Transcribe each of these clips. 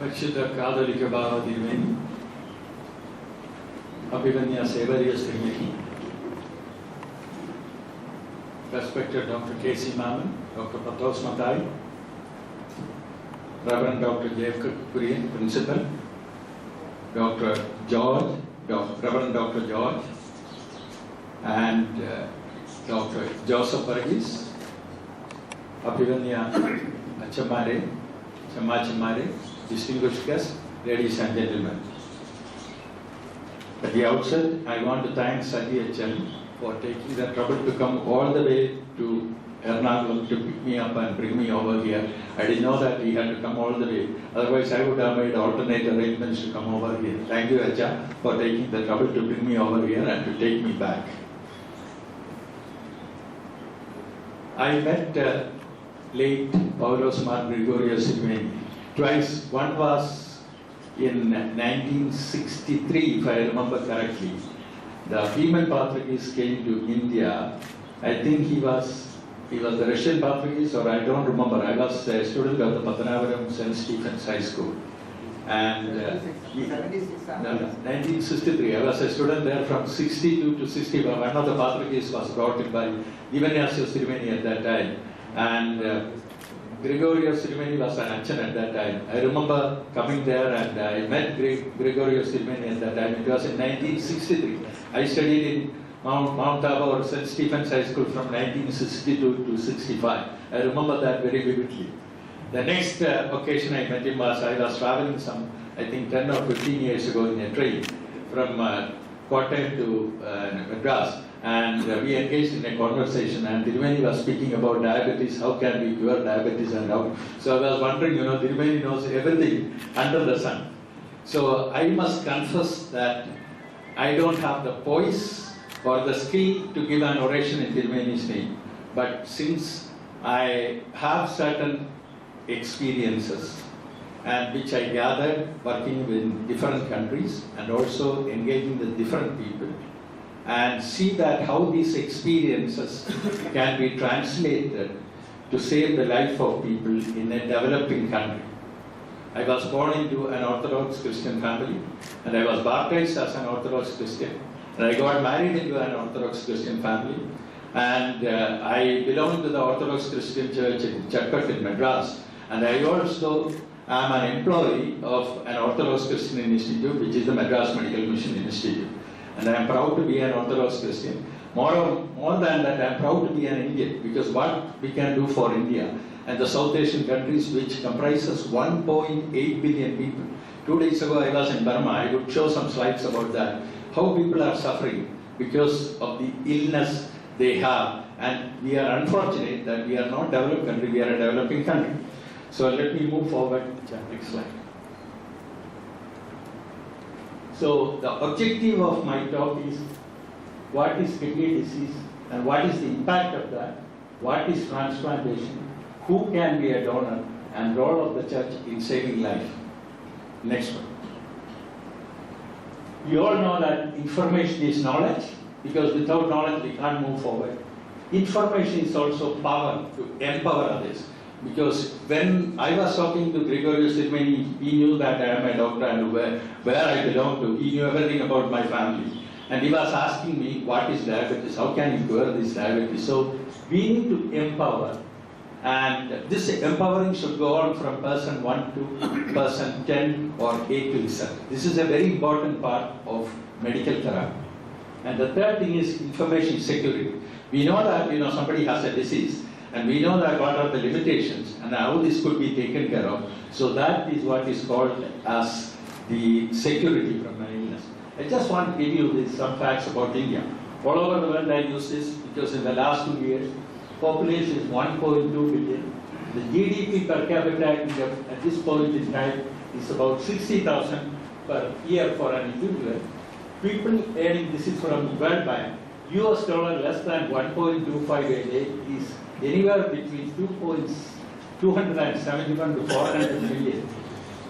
പരിശുദ്ധ കാതോലിക്ക ബാബ തിരുമേനി, അഭിമന്യ സേവരിയസ് തിരുമേനി, respected Dr. K.C. Mammon, Dr. Pathos Matai, Reverend Dr. Jacob Kurian, Principal, Dr. George, Reverend Dr. George, and Dr. Joseph Varghese, Abhivanya Achamare, Chamachamare, distinguished guests, ladies and gentlemen. At the outset, I want to thank Sadi HM for taking the trouble to come all the way to Ernakulam to pick me up and bring me over here. I didn't know that he had to come all the way. Otherwise, I would have made alternate arrangements to come over here. Thank you, Acha, for taking the trouble to bring me over here and to take me back. I met late Paulos Mar Gregorios Silveni twice. One was in 1963, if I remember correctly. The female Patriarchs came to India. I think he was the Russian Patriarchs, or I don't remember. I was a student of the Pathanavaram St. Stephen's High School. And 1963, I was a student there from 62 to 65. One of the Patriarchs was brought in by Ignatius Sirmeni at that time. And Gregorios Sirmeni was an Achan at that time. I remember coming there and I met Gregorios Sirmeni at that time. It was in 1963. I studied in Mount Tabor St. Stephen's High School from 1962 to 65. I remember that very vividly. The next occasion I met him was I was traveling I think 10 or 15 years ago in a train from Kottayam to Madras. And we engaged in a conversation, and Tirumeni was speaking about diabetes, how can we cure diabetes and how. So I was wondering, Tirumeni knows everything under the sun. So I must confess that I don't have the poise or the skill to give an oration in Tirumeni's name. But since I have certain experiences and which I gathered working in different countries and also engaging with different people, and see that how these experiences can be translated to save the life of people in a developing country. I was born into an Orthodox Christian family, and I was baptized as an Orthodox Christian, and I got married into an Orthodox Christian family, and I belong to the Orthodox Christian Church in Chakkat in Madras, and I also am an employee of an Orthodox Christian institute, which is the Madras Medical Mission Institute. And I am proud to be an Orthodox Christian. More than that, I am proud to be an Indian, because what we can do for India and the South Asian countries, which comprises 1.8 billion people. 2 days ago, I was in Burma. I would show some slides about that. How people are suffering because of the illness they have. And we are unfortunate that we are not a developed country, we are a developing country. So let me move forward. Next slide. So the objective of my talk is what is kidney disease and what is the impact of that, what is transplantation, who can be a donor, and role of the church in saving life. Next one. You all know that information is knowledge, because without knowledge we can't move forward. Information is also power to empower others. Because when I was talking to Gregorios Sirmeni, he knew that I am a doctor and where I belong to. He knew everything about my family. And he was asking me, what is diabetes? How can you cure this diabetes? So we need to empower. And this empowering should go on from person 1 to person 10 or 8 to Z. This is a very important part of medical therapy. And the third thing is information security. We know that somebody has a disease. And we know that what are the limitations and how this could be taken care of. So that is what is called as the security from an illness. I just want to give you some facts about India. All over the world I use this because in the last 2 years, population is 1.2 billion. The GDP per capita at this point in time is about 60,000 per year for an individual. People earning, this is from World Bank, US dollar less than 1.25 a day is anywhere between 271 to 400 million.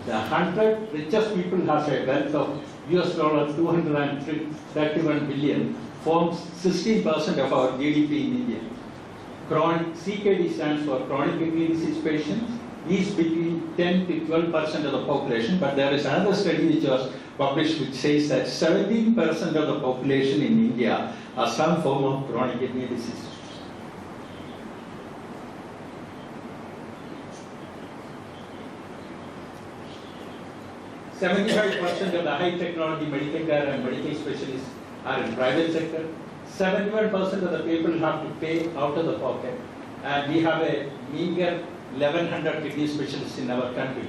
The 100 richest people has a wealth of US dollar 231 billion, forms 16% of our GDP in India. CKD stands for chronic kidney disease patients, is between 10 to 12% of the population, but there is another study which was published which says that 17% of the population in India has some form of chronic kidney disease. "75% of the high technology medical care and medical specialists are in private sector. 71% of the people have to pay out of the pocket, and we have a meager 1100 kidney specialists in our country.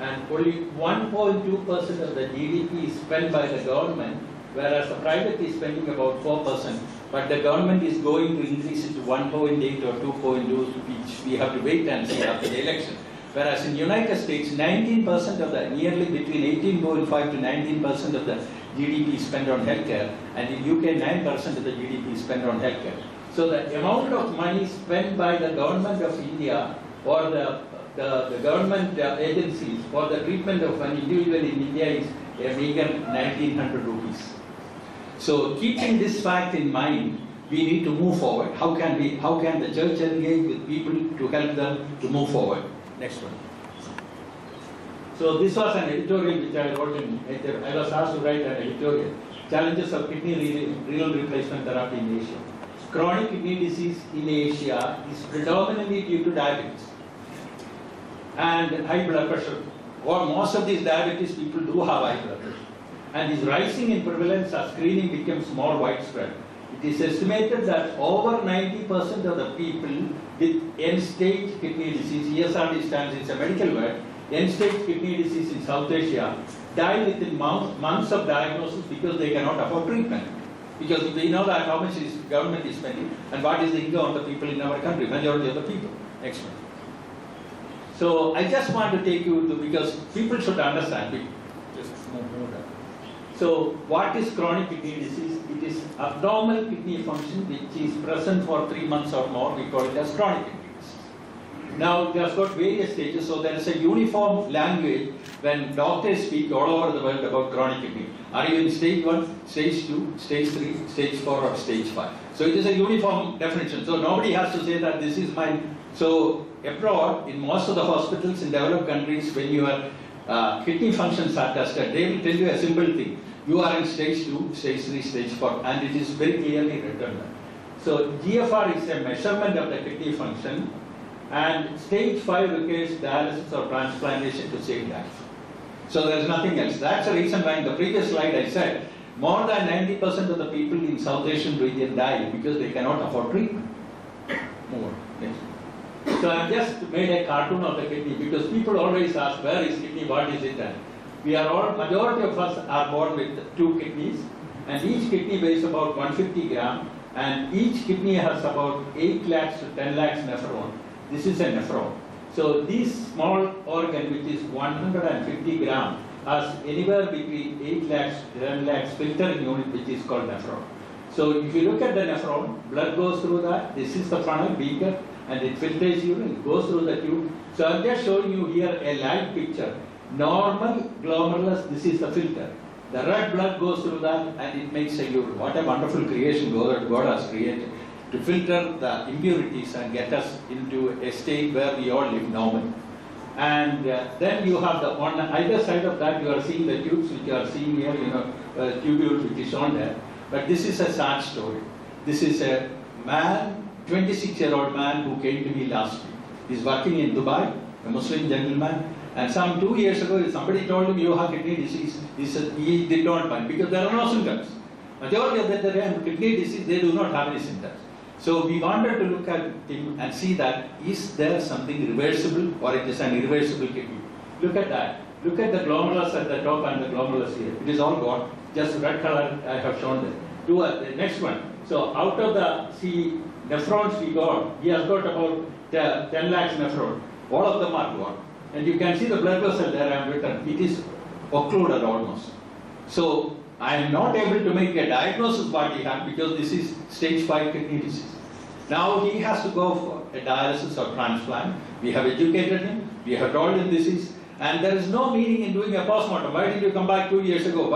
And only 1.2% of the GDP is spent by the government, whereas the private is spending about 4%. But the government is going to increase it to 1.8 or 2.2, which we have to wait and see after the election. Whereas in the United States, 19% of the, nearly between 18.5 to 19% of the GDP is spent on healthcare, and in UK, 9% of the GDP is spent on healthcare. So the amount of money spent by the government of India or the government agencies for the treatment of an individual in India is a meager 1900 rupees. So keeping this fact in mind, we need to move forward. How can the church engage with people to help them to move forward? Next one. So this was an editorial which I wrote I was asked to write an editorial. Challenges of kidney renal replacement therapy in Asia. Chronic kidney disease in Asia is predominantly due to diabetes and high blood pressure. Or most of these diabetes people do have high blood pressure. And is rising in prevalence as screening becomes more widespread. It is estimated that over 90% of the people with end-stage kidney disease, ESRD stands, it's a medical word, end-stage kidney disease in South Asia, die within months of diagnosis because they cannot afford treatment. Because we know that how much is government is spending and what is the income of the people in our country, majority of the people. Next one. So I just want to take you to, because people should understand, just move that. So what is chronic kidney disease? It is abnormal kidney function which is present for 3 months or more. We call it as chronic kidney disease. Now it has got various stages, so there is a uniform language when doctors speak all over the world about chronic kidney. Are you in stage 1, stage 2, stage 3, stage 4 or stage 5? So it is a uniform definition. So nobody has to say that this is mine. So abroad, in most of the hospitals in developed countries, when your kidney functions are tested, they will tell you a simple thing. You are in stage 2, stage 3, stage 4, and it is very clearly written. So GFR is a measurement of the kidney function, and stage 5 requires dialysis or transplantation to save life. So there is nothing else. That's the reason why in the previous slide I said, more than 90% of the people in South Asian region die because they cannot afford treatment. More. Yes. So I just made a cartoon of the kidney because people always ask, where is kidney, what is it? And we are all, majority of us are born with 2 kidneys, and each kidney weighs about 150 grams, and each kidney has about 8 lakhs to 10 lakhs nephron. This is a nephron. So this small organ, which is 150 grams, has anywhere between 8 lakhs to 10 lakhs filtering unit, which is called nephron. So if you look at the nephron, blood goes through that. This is the funnel beaker, and it filters urine, it goes through the tube. So I'm just showing you here a live picture. Normal glomerulus, this is the filter. The red blood goes through that and it makes a urine. What a wonderful creation God has created to filter the impurities and get us into a state where we all live normally. And then you have on either side of that, you are seeing the tubes which you are seeing here, tubule which is on there. But this is a sad story. This is a man, 26-year-old man who came to me last week. He's working in Dubai, a Muslim gentleman. And some 2 years ago, somebody told him, you have kidney disease. He said, he did not mind because there are no symptoms. Majority of the time, kidney disease, they do not have any symptoms. So we wanted to look at him and see that, is there something reversible or it is an irreversible kidney? Look at that. Look at the glomerulus at the top and the glomerulus here. It is all gone. Just red color I have shown there. Do the next one. So out of the nephrons we got, he has got about 10 lakhs nephron. All of them are gone. And you can see the blood vessel there I have written. It is occluded almost. So I am not able to make a diagnosis what he had because this is stage 5 kidney disease. Now he has to go for a dialysis or transplant. We have educated him. We have told him this is, and there is no meaning in doing a postmortem. Why did you come back 2 years ago?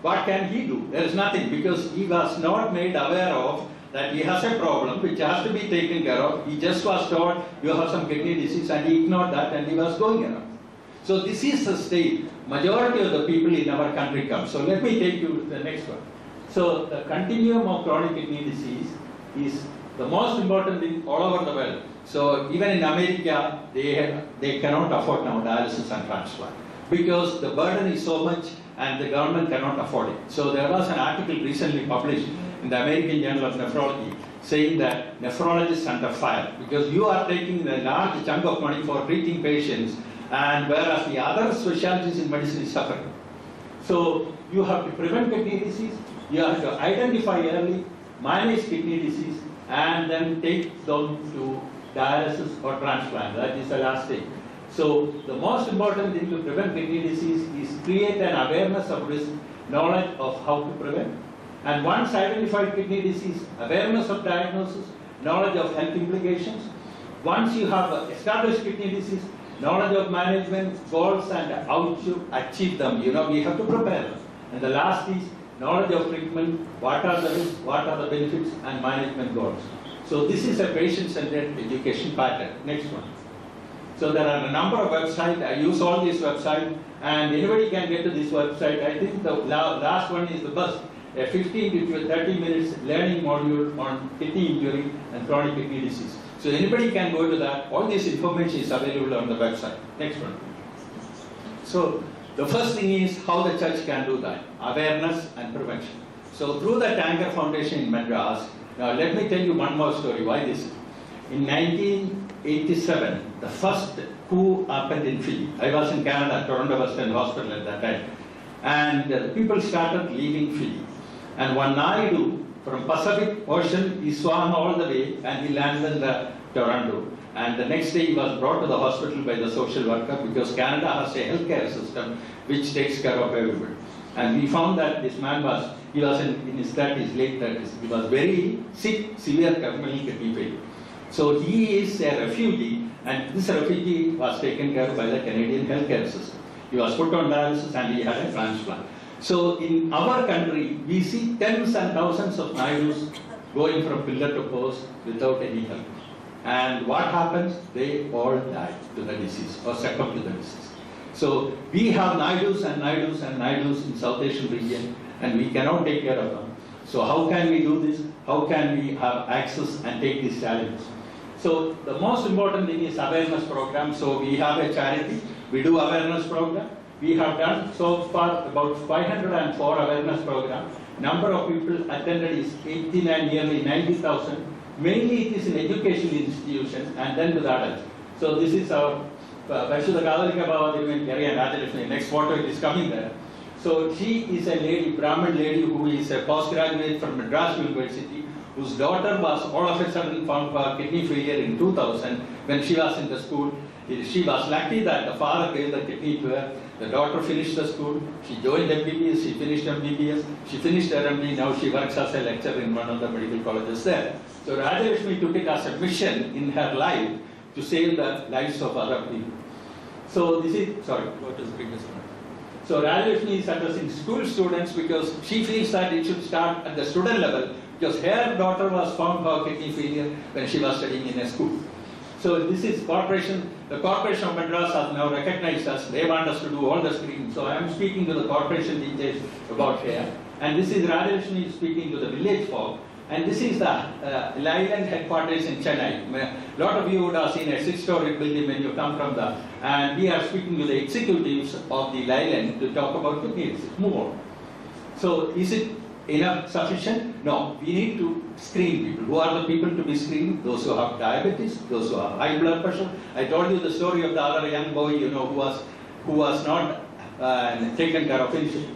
What can he do? There is nothing because he was not made aware of that he has a problem which has to be taken care of. He just was told, you have some kidney disease, and he ignored that and he was going around. So this is the state majority of the people in our country come. So let me take you to the next one. So the continuum of chronic kidney disease is the most important thing all over the world. So even in America, they cannot afford now dialysis and transplant because the burden is so much and the government cannot afford it. So there was an article recently published in the American Journal of Nephrology saying that nephrologists under fire because you are taking a large chunk of money for treating patients, and whereas the other specialties in medicine is suffering. So you have to prevent kidney disease, you have to identify early, manage kidney disease, and then take them to dialysis or transplant. That is the last stage. So the most important thing to prevent kidney disease is create an awareness of risk, knowledge of how to prevent. And once identified kidney disease, awareness of diagnosis, knowledge of health implications. Once you have established kidney disease, knowledge of management, goals, and how to achieve them. You know, we have to prepare them. And the last is knowledge of treatment, what are the risks, what are the benefits, and management goals. So this is a patient-centered education pattern. Next one. So there are a number of websites. I use all these websites, and anybody can get to this website. I think the last one is the best. A 15 to 30 minutes learning module on kidney injury and chronic kidney disease. So anybody can go to that. All this information is available on the website. Next one. So the first thing is how the church can do that. Awareness and prevention. So through the Tanker Foundation in Madras, now let me tell you one more story why this is. In 1987, the first coup happened in Fiji. I was in Canada, Toronto Western Hospital at that time. And people started leaving Fiji. And one Naidu from Pacific Ocean, he swam all the way and he landed in Toronto. And the next day he was brought to the hospital by the social worker because Canada has a healthcare system which takes care of everybody. And we found that this man he was in his 30s, late 30s. He was very sick, severe terminal kidney failure. So he is a refugee, and this refugee was taken care of by the Canadian healthcare system. He was put on dialysis and he had a transplant. So in our country, we see tens and thousands of Naidus going from pillar to post without any help. And what happens? They all die to the disease or succumb to the disease. So we have Naidus and Naidus and Naidus in South Asian region, and we cannot take care of them. So how can we do this? How can we have access and take these challenges? So the most important thing is awareness program. So we have a charity, we do awareness program. We have done so far about 504 awareness programs. Number of people attended is 89, nearly 90,000. Mainly it is in educational institutions and then to the adults. So this is our Vaishuddha Kadalika Bhava Diruveni and Rajalakshmi. Next photo is coming there. So she is a lady, Brahmin lady who is a postgraduate from Madras University, whose daughter was all of a sudden found for kidney failure in 2000 when she was in the school. She was lucky that the father gave the kidney to her. The daughter finished the school. She joined MBBS. She finished MBBS. She finished her MD. Now she works as a lecturer in one of the medical colleges there. So Rajalakshmi took it as a mission in her life to save the lives of other people. So this is, sorry, what is the previous one? So Rajalakshmi is addressing school students because she feels that it should start at the student level because her daughter was found for kidney failure when she was studying in a school. So this is corporation. The Corporation of Madras has now recognized us. They want us to do all the screening. So I am speaking to the corporation details about here. And this is Rajalakshmi speaking to the village folk. And this is the Leyland headquarters in Chennai. A lot of you would have seen a 6-story building when you come from the. And we are speaking to the executives of the Leyland to talk about kidney disease. Move on. So is it enough, sufficient? No, we need to screen people. Who are the people to be screened? Those who have diabetes, those who have high blood pressure. I told you the story of the other young boy, you know, who was not taken care of initially.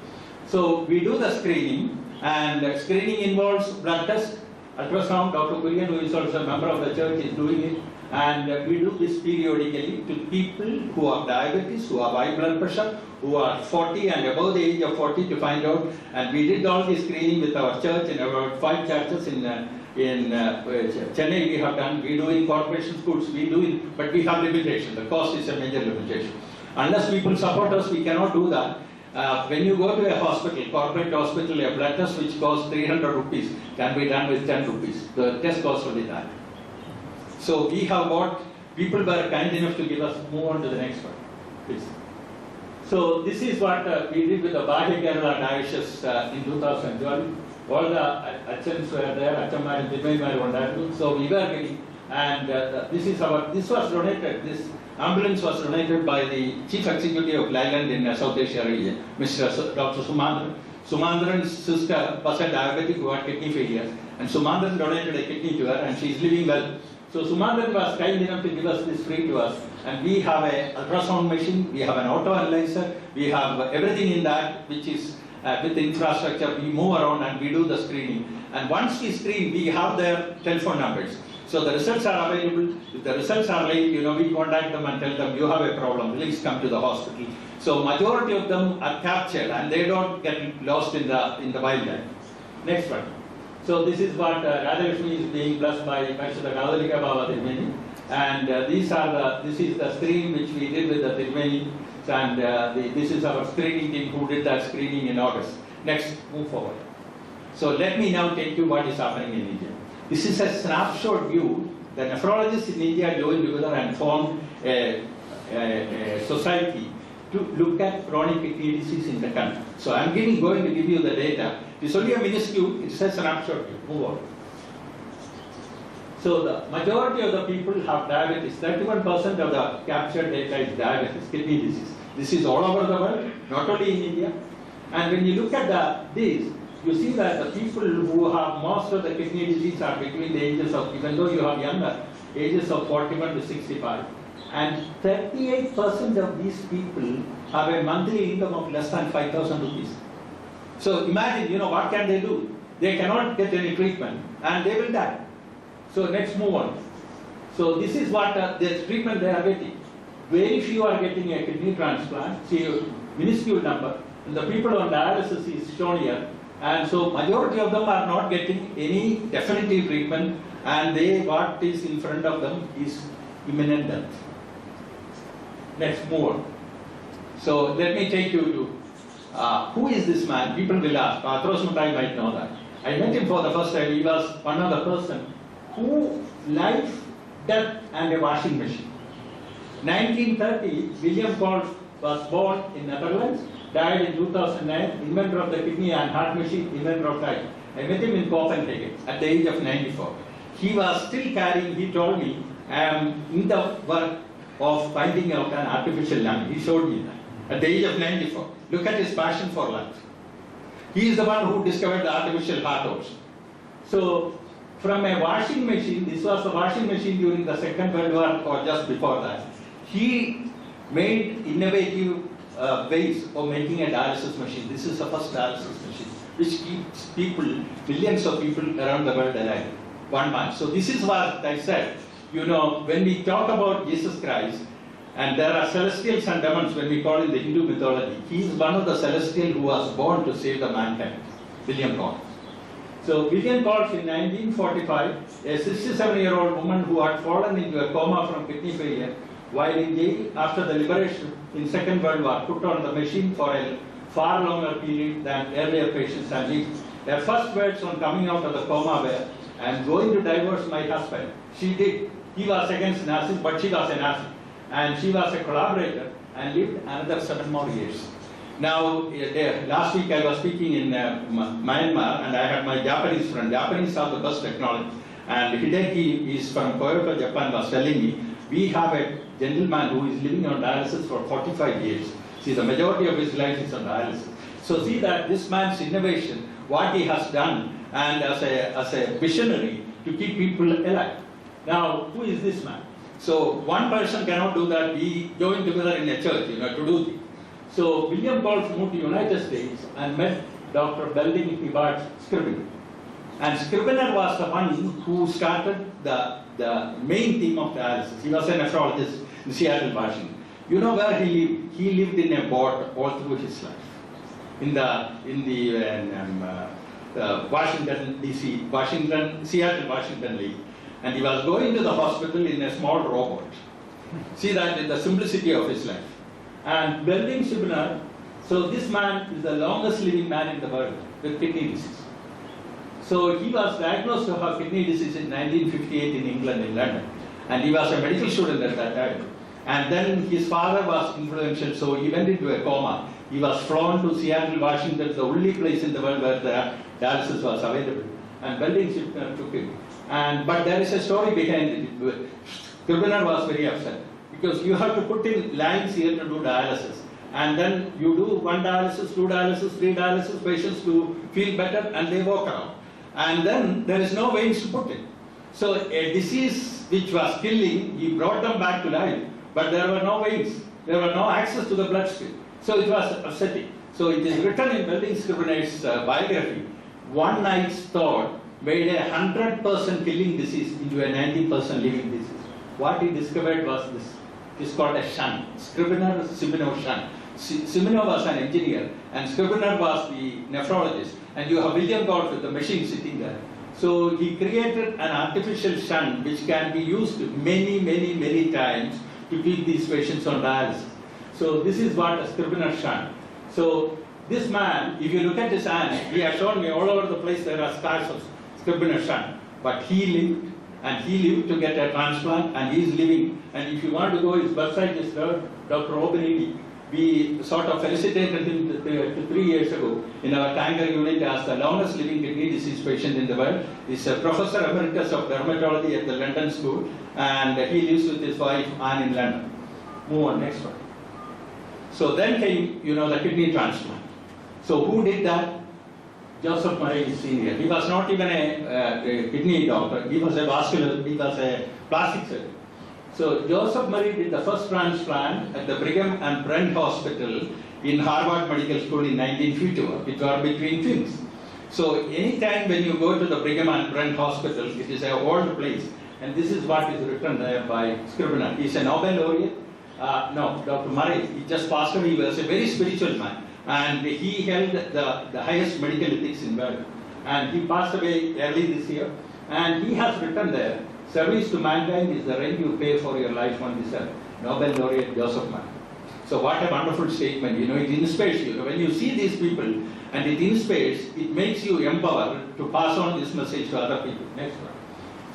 So we do the screening, and screening involves blood test, ultrasound. Dr. Kurian, who is also a member of the church, is doing it. And we do this periodically to people who have diabetes, who have high blood pressure, who are 40 and above the age of 40 to find out. And we did all this screening with our church in about 5 churches in Chennai we have done. We do in corporation schools, we do it, but we have limitation. The cost is a major limitation. Unless people support us, we cannot do that. When you go to a hospital, corporate hospital, a blood test which costs 300 rupees can be done with 10 rupees. The test costs only that. So we have got, people were kind enough to give us, move on to the next one, please. So this is what we did with the Bahia Kerala diocese in 2012. All the Achans were there, Achamma and Dimai were there. So we were getting, and this was donated, this ambulance was donated by the Chief Executive of Leyland in South Asia region, Mr. Dr. Sumandran. Sumandran's sister was a diabetic who had kidney failure, and Sumandran donated a kidney to her, and she is living well. So Sumandran was kind enough to give us this free to us, and we have an ultrasound machine, we have an auto analyzer, we have everything in that which is with infrastructure. We move around and we do the screening, and once we screen, we have their telephone numbers. So the results are available. If the results are late, we contact them and tell them you have a problem, please come to the hospital. So majority of them are captured and they don't get lost in the wildlife. Next one. So this is what Radhalakshmi is being blessed by Paishada Kadalika Baba Tirumeni, and this is the screen which we did with the Tirumeni, and this is our screening team who did that screening in August. Next, move forward. So let me now take you what is happening in India. This is a snapshot view. The nephrologists in India joined together and formed a society to look at chronic kidney disease in the country. So I'm going to give you the data. It's only a minuscule, it's a snapshot view. Move on. So the majority of the people have diabetes. 31% of the captured data is diabetes, kidney disease. This is all over the world, not only in India. And when you look at this, you see that the people who have most of the kidney disease are between the ages of, even though you have younger, ages of 41 to 65. And 38% of these people have a monthly income of less than 5,000 rupees. So imagine, what can they do? They cannot get any treatment and they will die. So next, move on. So this is what the treatment they are getting. Very few are getting a kidney transplant. See, minuscule number. And the people on dialysis is shown here. And so majority of them are not getting any definitive treatment, and what is in front of them is imminent death. Next, move on. So let me take you to who is this man? People will ask. Patros Mutai might know that. I met him for the first time. He was one other person who life, death, and a washing machine. 1930, William Kolff was born in Netherlands. Died in 2009, inventor of the kidney and heart machine, inventor of life. I met him in Copenhagen at the age of 94. He was still carrying, he told me, in the work of finding out an artificial lung. He showed me that at the age of 94. Look at his passion for life. He is the one who discovered the artificial heart also. So, from a washing machine, this was the washing machine during the Second World War or just before that. He made innovative ways of making a dialysis machine. This is the first dialysis machine, which keeps people, millions of people around the world alive. 1 month. So this is what I said. When we talk about Jesus Christ, and there are celestials and demons when we call in the Hindu mythology, he is one of the celestial who was born to save the mankind, William Kolff. So William Kolff in 1945, a 67-year-old woman who had fallen into a coma from kidney failure, while in jail after the liberation in Second World War, put on the machine for a far longer period than earlier patients had lived. Her first words on coming out of the coma were, "I am going to divorce my husband." She did. He was against Nazis, but she was a Nazi. And she was a collaborator and lived another 7 more years. Now, last week I was speaking in Myanmar, and I had my Japanese friend. Japanese have the best technology. And Hideki is from Kyoto, Japan, was telling me, we have a gentleman who is living on dialysis for 45 years. See, the majority of his life is on dialysis. So see that this man's innovation, what he has done, and as a visionary to keep people alive. Now, who is this man? So one person cannot do that. We join together in a church, to do things. So William Kolff moved to the United States and met Dr. Belding Hibbard Scrivener. And Scrivener was the one who started the main theme of dialysis. He was a nephrologist in Seattle, Washington. You know where he lived? He lived in a boat all through his life. In the Washington, D.C., Seattle, Washington League. And he was going to the hospital in a small rowboat. See that in the simplicity of his life. And Belding Scrivener So this man is the longest living man in the world with kidney disease. So he was diagnosed to have kidney disease in 1958 in England, in London. And he was a medical student at that time. And then his father was influential, so he went into a coma. He was flown to Seattle, Washington, the only place in the world where the dialysis was available. And Welding Scribner took him. But there is a story behind it. Scribner was very upset because you have to put in lines here to do dialysis. And then you do 1 dialysis, 2 dialysis, 3 dialysis, patients to feel better and they walk around. And then there is no veins to put in. So a disease which was killing, he brought them back to life, but there were no veins. There were no access to the bloodstream. So it was upsetting. So it is written in Welding Scribner's biography, one night's thought made a 100% killing disease into a 90% living disease. What he discovered was this. It is called a shunt. Scribner-Siminow shunt. Siminow was an engineer and Scribner was the nephrologist. And you have William God with the machine sitting there. So he created an artificial shunt which can be used many times to keep these patients on dialysis. So this is what a Scribner shunt. So this man, if you look at his hand, he has shown me all over the place there are scars of Scribner shunt. But he lived, and he lived to get a transplant, and he is living. And if you want to go, his website is Dr. Obenini. We sort of felicitated him 3 years ago in our tanker unit as the longest living kidney disease patient in the world. He's a professor emeritus of dermatology at the London School, and he lives with his wife Anne in London. Move on, next one. So then came, the kidney transplant. So who did that? Joseph Murray Sr. He was not even a kidney doctor. He was a plastic surgeon. So Joseph Murray did the first transplant at the Brigham and Brent Hospital in Harvard Medical School in 1951. It was between twins. So anytime when you go to the Brigham and Brent Hospital, it is an old place. And this is what is written there by Scribner. He's a Nobel laureate. Dr. Murray, he just passed away. He was a very spiritual man. And he held the highest medical ethics in the world. And he passed away early this year. And he has written there, service to mankind is the rent you pay for your life on this earth. Nobel laureate Joseph Murray. So what a wonderful statement. It inspires you. When you see these people and it inspires, it makes you empowered to pass on this message to other people. Next one.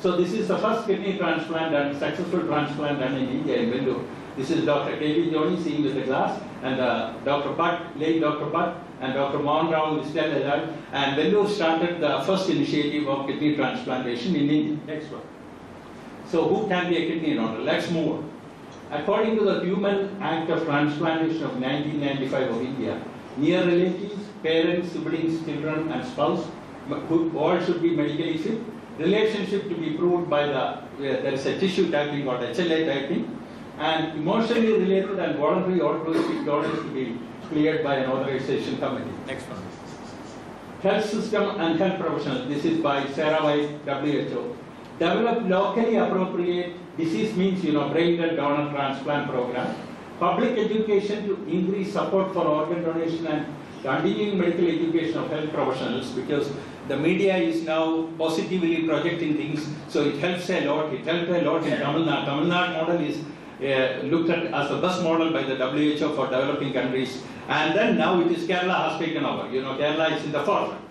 So this is the first kidney transplant and successful transplant done in India in Vellore. This is Dr. K.V. Joni seeing with the glass, and Dr. Butt, late Dr. Butt, and Dr. Mohan Rao is still alive. And Vellore started the first initiative of kidney transplantation in India. Next one. So who can be a kidney donor? Let's move on. According to the Human Act of Transplantation of 1995 of India, near relatives, parents, siblings, children, and spouse, all should be medically fit. Relationship to be proved by there is a tissue typing called HLA typing, and emotionally related and voluntary altruistic donors to be cleared by an authorization committee. Next one. Health system and health professionals. This is by Sarah White, WHO. Develop locally appropriate, disease means, brain-dead donor transplant program. Public education to increase support for organ donation and continuing medical education of health professionals, because the media is now positively projecting things, so it helps a lot. It helped a lot in Tamil Nadu. Tamil Nadu model is looked at as the best model by the WHO for developing countries. And then now it is Kerala has taken over. Kerala is in the forefront.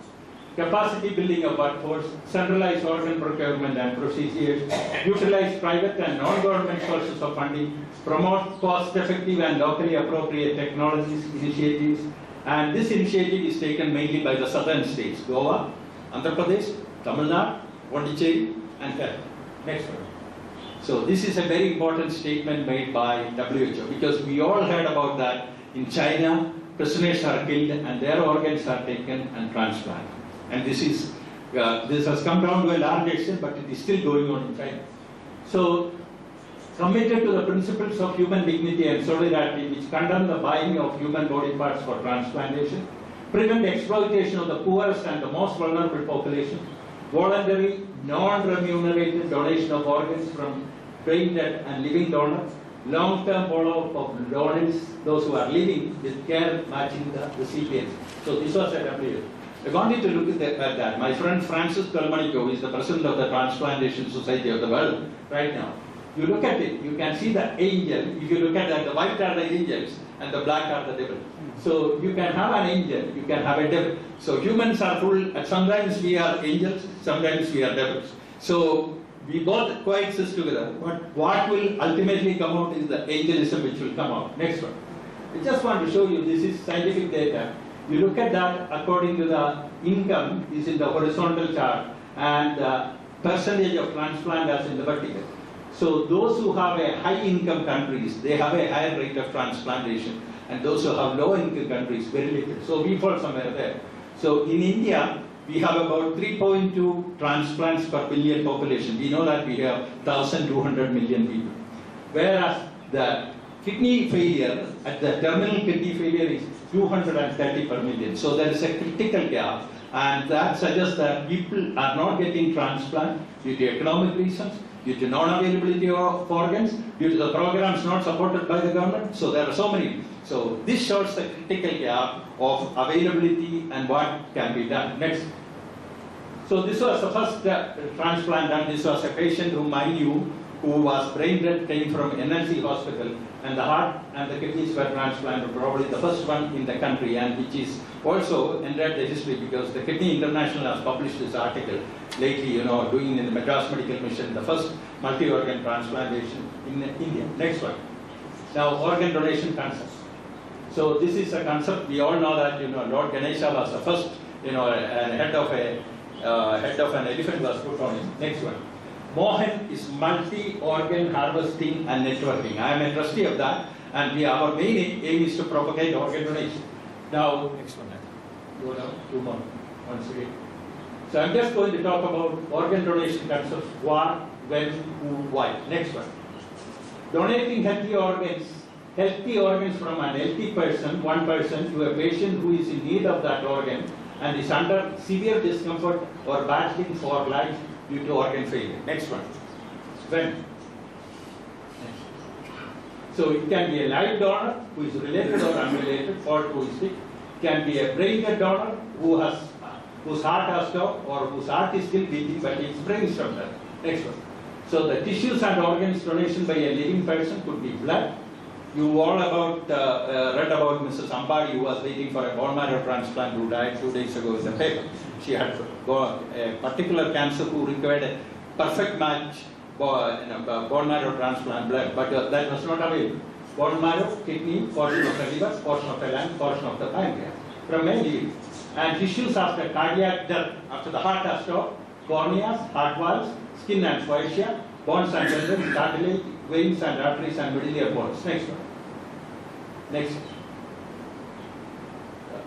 Capacity building of workforce, centralized organ procurement and procedures, utilize private and non-government sources of funding, promote cost-effective and locally appropriate technologies, initiatives. And this initiative is taken mainly by the southern states, Goa, Andhra Pradesh, Tamil Nadu, Pondicherry, and Kerala. Next one. So this is a very important statement made by WHO, because we all heard about that. In China, prisoners are killed and their organs are taken and transplanted. And this has come down to a large extent, but it is still going on in China. So, committed to the principles of human dignity and solidarity, which condemn the buying of human body parts for transplantation, prevent exploitation of the poorest and the most vulnerable population, voluntary, non-remunerated donation of organs from brain-dead and living donors, long-term follow-up of donors, those who are living, with care matching the recipients. So this was a WHO. I wanted to look at that. My friend Francis Kalmaniko is the president of the Transplantation Society of the world right now. you look at it, you can see the angel. If you look at that, the white are the angels and the black are the devil. So you can have an angel, you can have a devil. So humans are full, and sometimes we are angels, sometimes we are devils. So we both coexist together, but what will ultimately come out is the angelism which will come out. Next one. I just want to show you, this is scientific data. You look at that according to the income is in the horizontal chart and the percentage of transplant as in the vertical. So those who have a high income countries, they have a higher rate of transplantation, and those who have low income countries, very little. So we fall somewhere there. So in India, we have about 3.2 transplants per billion population. We know that we have 1,200 million people. Whereas the kidney failure, at the terminal kidney failure is 230 per million. So there is a critical gap, and that suggests that people are not getting transplant due to economic reasons, due to non-availability of organs, due to the programs not supported by the government. So there are so many. So this shows the critical gap of availability and what can be done. Next. So this was the first transplant done. This was a patient whom I knew who was brain dead, came from NLC hospital, and the heart and the kidneys were transplanted, probably the first one in the country, and which is also entered the history because the Kidney International has published this article lately, you know, doing in the Madras Medical Mission, the first multi-organ transplantation in India. Next one. Now, organ donation concept. So this is a concept, we all know that, you know, Lord Ganesha was the first, you know, head of an elephant was put on him. Next one. Mohan is multi-organ harvesting and networking. I am a trustee of that, and our main aim is to propagate organ donation. Now, next one. Go down, two more, once again. So I'm just going to talk about organ donation concepts, what, when, who, why. Next one. Donating healthy organs from an healthy person, one person, to a patient who is in need of that organ and is under severe discomfort or battling for life due to organ failure. Next one. When? So it can be a live donor who is related or unrelated or altruistic. It can be a brain dead donor whose heart has stopped or whose heart is still beating but its brain is from there. Next one. So the tissues and organs donation by a living person could be blood. You all read about Mrs. Ambari, who was waiting for a bone marrow transplant, who died 2 days ago in the paper. She had a particular cancer who required a perfect match bone marrow transplant blood, but that was not available. Bone marrow, kidney, portion of the liver, portion of the lung, portion of the pancreas, from a living. And tissues after cardiac death, after the heart has stopped, corneas, heart valves, skin and fascia, bones and tendons, cartilage, veins and arteries and middle ear bones. Next one. Next.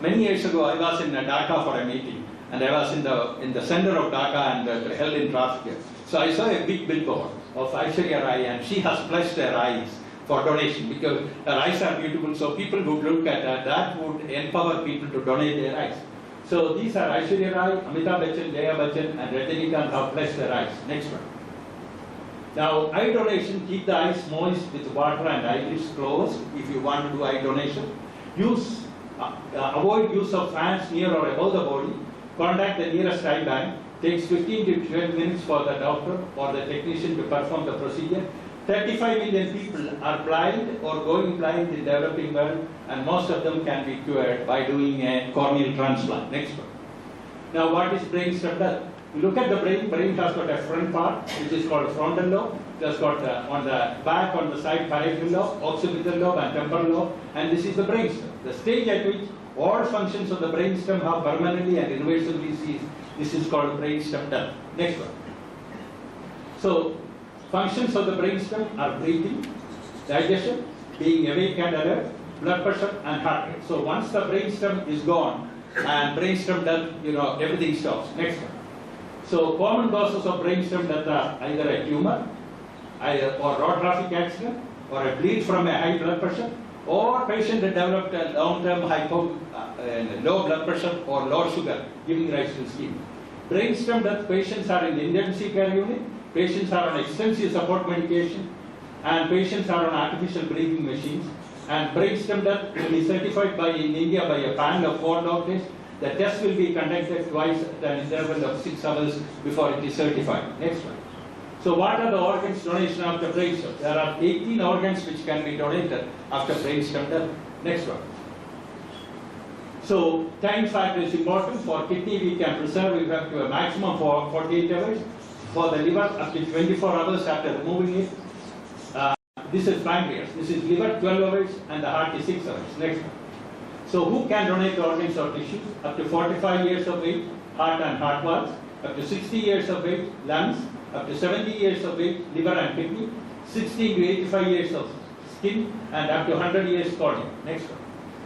Many years ago, I was in Dhaka for a meeting, and I was in the center of Dhaka and held in traffic. So I saw a big billboard of Aishwarya Rai, and she has pledged her eyes for donation because her eyes are beautiful. So people would look at that would empower people to donate their eyes. So these are Aishwarya Rai, Amitabh Bachchan, Jaya Bachchan, and Rajinikanth have pledged their eyes. Next one. Now, eye donation, keep the eyes moist with water and eyelids closed if you want to do eye donation. Avoid use of fans near or above the body. Contact the nearest eye bank. Takes 15 to 12 minutes for the doctor or the technician to perform the procedure. 35 million people are blind or going blind in the developing world, and most of them can be cured by doing a corneal transplant. Next one. Now, what is brainstem death? You look at the brain. Brain has got a front part, which is called frontal lobe. It has got on the back, on the side, parietal lobe, occipital lobe, and temporal lobe, and this is the brainstem. The stage at which all functions of the brainstem have permanently and irreversibly ceased. This is called brainstem death. Next one. So, functions of the brainstem are breathing, digestion, being awake and alert, blood pressure, and heart rate. So once the brainstem is gone and brainstem death, everything stops. Next one. So common causes of brainstem death are either a tumor, or road traffic accident, or a bleed from a high blood pressure, or patient that developed a long-term low blood pressure or low sugar, giving rise to ischemia. Brainstem death patients are in the intensive care unit, patients are on extensive support medication, and patients are on artificial breathing machines. And brainstem death will be certified in India by a panel of 4 doctors. The test will be conducted twice at an interval of 6 hours before it is certified. Next one. So what are the organs donation after brainstem? There are 18 organs which can be donated after brainstem death. Next one. So time factor is important. For kidney we can preserve it up to a maximum for 48 hours. For the liver up to 24 hours after removing it. This is pancreas. This is liver 12 hours and the heart is 6 hours. Next one. So who can donate organs or tissues? Up to 45 years of age, heart and heart valves. Up to 60 years of age, lungs. Up to 70 years of age, liver and kidney. 60 to 85 years of skin, and up to 100 years cornea. Next one.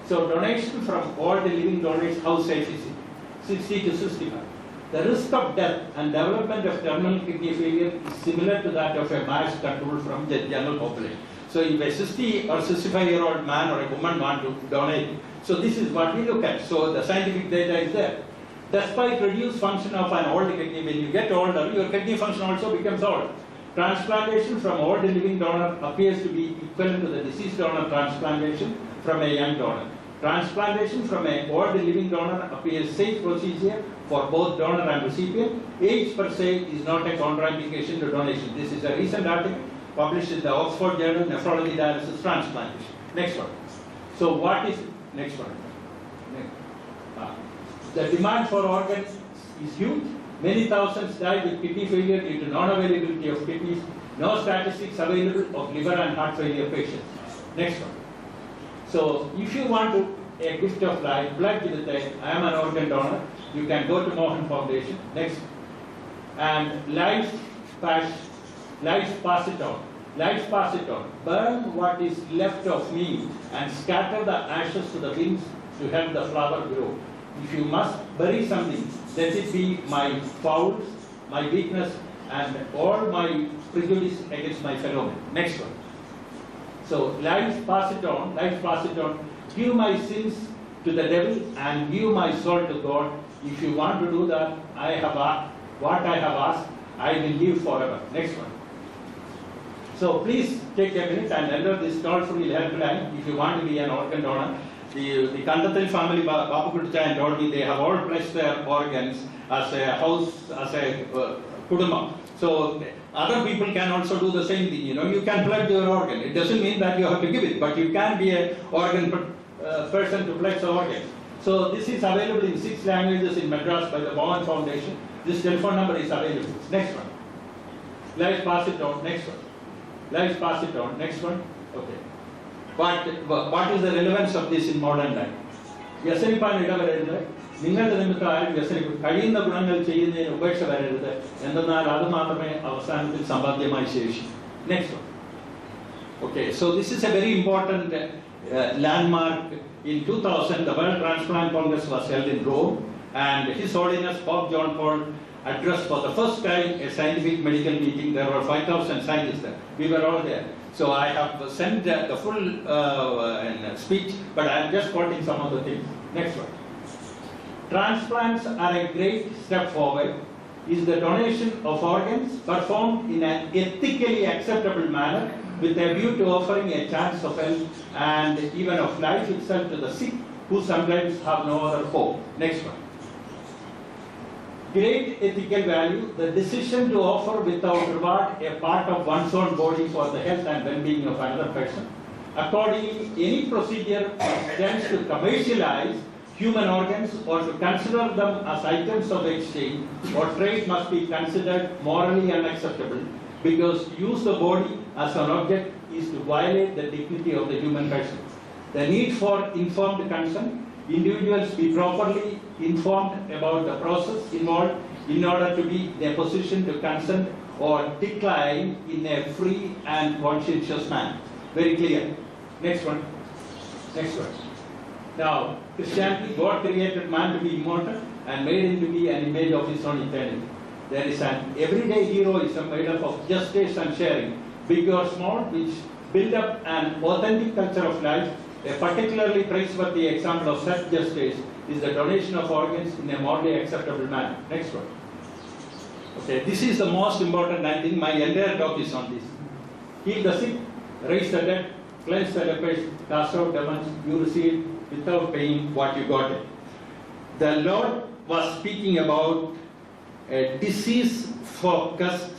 So donation from all the living donors, how safe is it? 60 to 65. The risk of death and development of terminal kidney failure is similar to that of a mass control from the general population. So if a 60 or 65-year-old man or a woman want to donate, so this is what we look at. So the scientific data is there. Despite reduced function of an old kidney, when you get older, your kidney function also becomes older. Transplantation from old living donor appears to be equivalent to the deceased donor transplantation from a young donor. Transplantation from an old living donor appears safe procedure for both donor and recipient. Age per se is not a contraindication to donation. This is a recent article published in the Oxford Journal Nephrology Dialysis Transplantation. Next one. So what is next one? The demand for organs is huge. Many thousands die with kidney failure due to non-availability of kidneys. No statistics available of liver and heart failure patients. Next one. So if you want to a gift of life, pledge with a I am an organ donor, you can go to Mohan Foundation. Next. And life pass it on. Life pass it on. Burn what is left of me and scatter the ashes to the winds to help the flower grow. If you must bury something, let it be my faults, my weakness, and all my prejudice against my fellow men. Next one. So life pass it on, life pass it on. Give my sins to the devil and give my soul to God. If you want to do that, what I have asked, I will live forever. Next one. So please take a minute and enter this toll-free helpline if you want to be an organ donor. The Kandathil family, Babu Kutcha and Georgi, they have all pledged their organs as a house, as a kuduma. So other people can also do the same thing. You know, you can pledge your organ. It doesn't mean that you have to give it, but you can be an organ person to pledge the organ. So this is available in 6 languages in Madras by the Mohan Foundation. This telephone number is available. Next one. Let's pass it on. Next one. Let's pass it on. Next one. Okay. What is the relevance of this in modern life? വ്യസനിപ്പാൻ ഇടവരരുത്. നിങ്ങളുടെ നിമിത്തം ആരും വ്യസനിക്കും. കഴിയുന്ന ഗുണങ്ങൾ ചെയ്യുന്നതിന് ഉപേക്ഷ വരരുത്. എന്തെന്നാൽ അത് മാത്രമേ അവസാനത്തിൽ സമ്പാദ്യമായി ശേഷിക്കൂ. Next one. Okay, so this is a very important landmark. In 2000, the World Transplant Congress was held in Rome, and His Holiness Pope John Paul addressed for the first time a scientific medical meeting. There were 5,000 scientists there. We were all there. So I have sent the full speech, but I am just quoting some of the things. Next one. Transplants are a great step forward. Is the donation of organs performed in an ethically acceptable manner with a view to offering a chance of health and even of life itself to the sick who sometimes have no other hope. Next one. Great ethical value, the decision to offer without reward a part of one's own body for the health and well-being of another person. Accordingly, any procedure tends to commercialize human organs or to consider them as items of exchange or trade must be considered morally unacceptable, because to use the body as an object is to violate the dignity of the human person. The need for informed consent. Individuals be properly informed about the process involved in order to be in a position to consent or decline in a free and conscientious manner. Very clear. Next one. Next one. Now, Christianity, God created man to be immortal and made him to be an image of his own eternity. There is an everyday heroism made up of justice and sharing, big or small, which build up an authentic culture of life. A particularly praiseworthy example of such justice is the donation of organs in a morally acceptable manner. Next one. Okay, this is the most important. I think my entire talk is on this. Heal the sick, raise the dead, cleanse the lepers, cast out demons. You receive without paying what you got it. The Lord was speaking about a disease-focused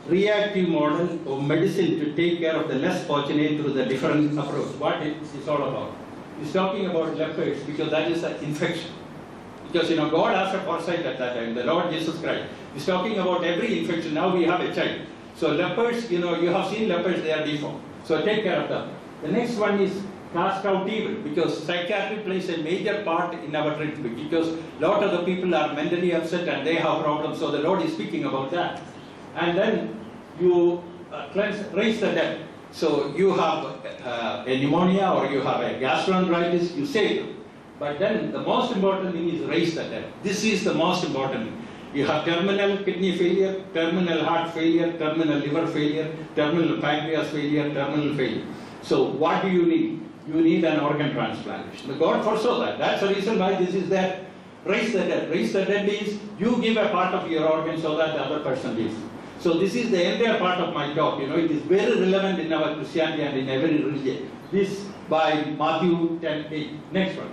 reactive model of medicine to take care of the less fortunate through the different approach. What it is all about? He's talking about leopards because that is an infection. Because God has a foresight at that time, the Lord Jesus Christ. He's talking about every infection. Now we have a child. So leopards, you have seen leopards, they are deformed. So take care of them. The next one is cast out evil, because psychiatry plays a major part in our treatment, because a lot of the people are mentally upset and they have problems. So the Lord is speaking about that. And then you raise the dead. So you have a pneumonia or you have a gastroenteritis, you save them. But then the most important thing is raise the dead. This is the most important thing. You have terminal kidney failure, terminal heart failure, terminal liver failure, terminal pancreas failure, terminal failure. So what do you need? You need an organ transplantation. God foresaw that. That's the reason why this is there. Raise the dead. Raise the dead is you give a part of your organ so that the other person lives. So this is the entire part of my talk. It is very relevant in our Christianity and in every religion. This by Matthew 10:8. Next one.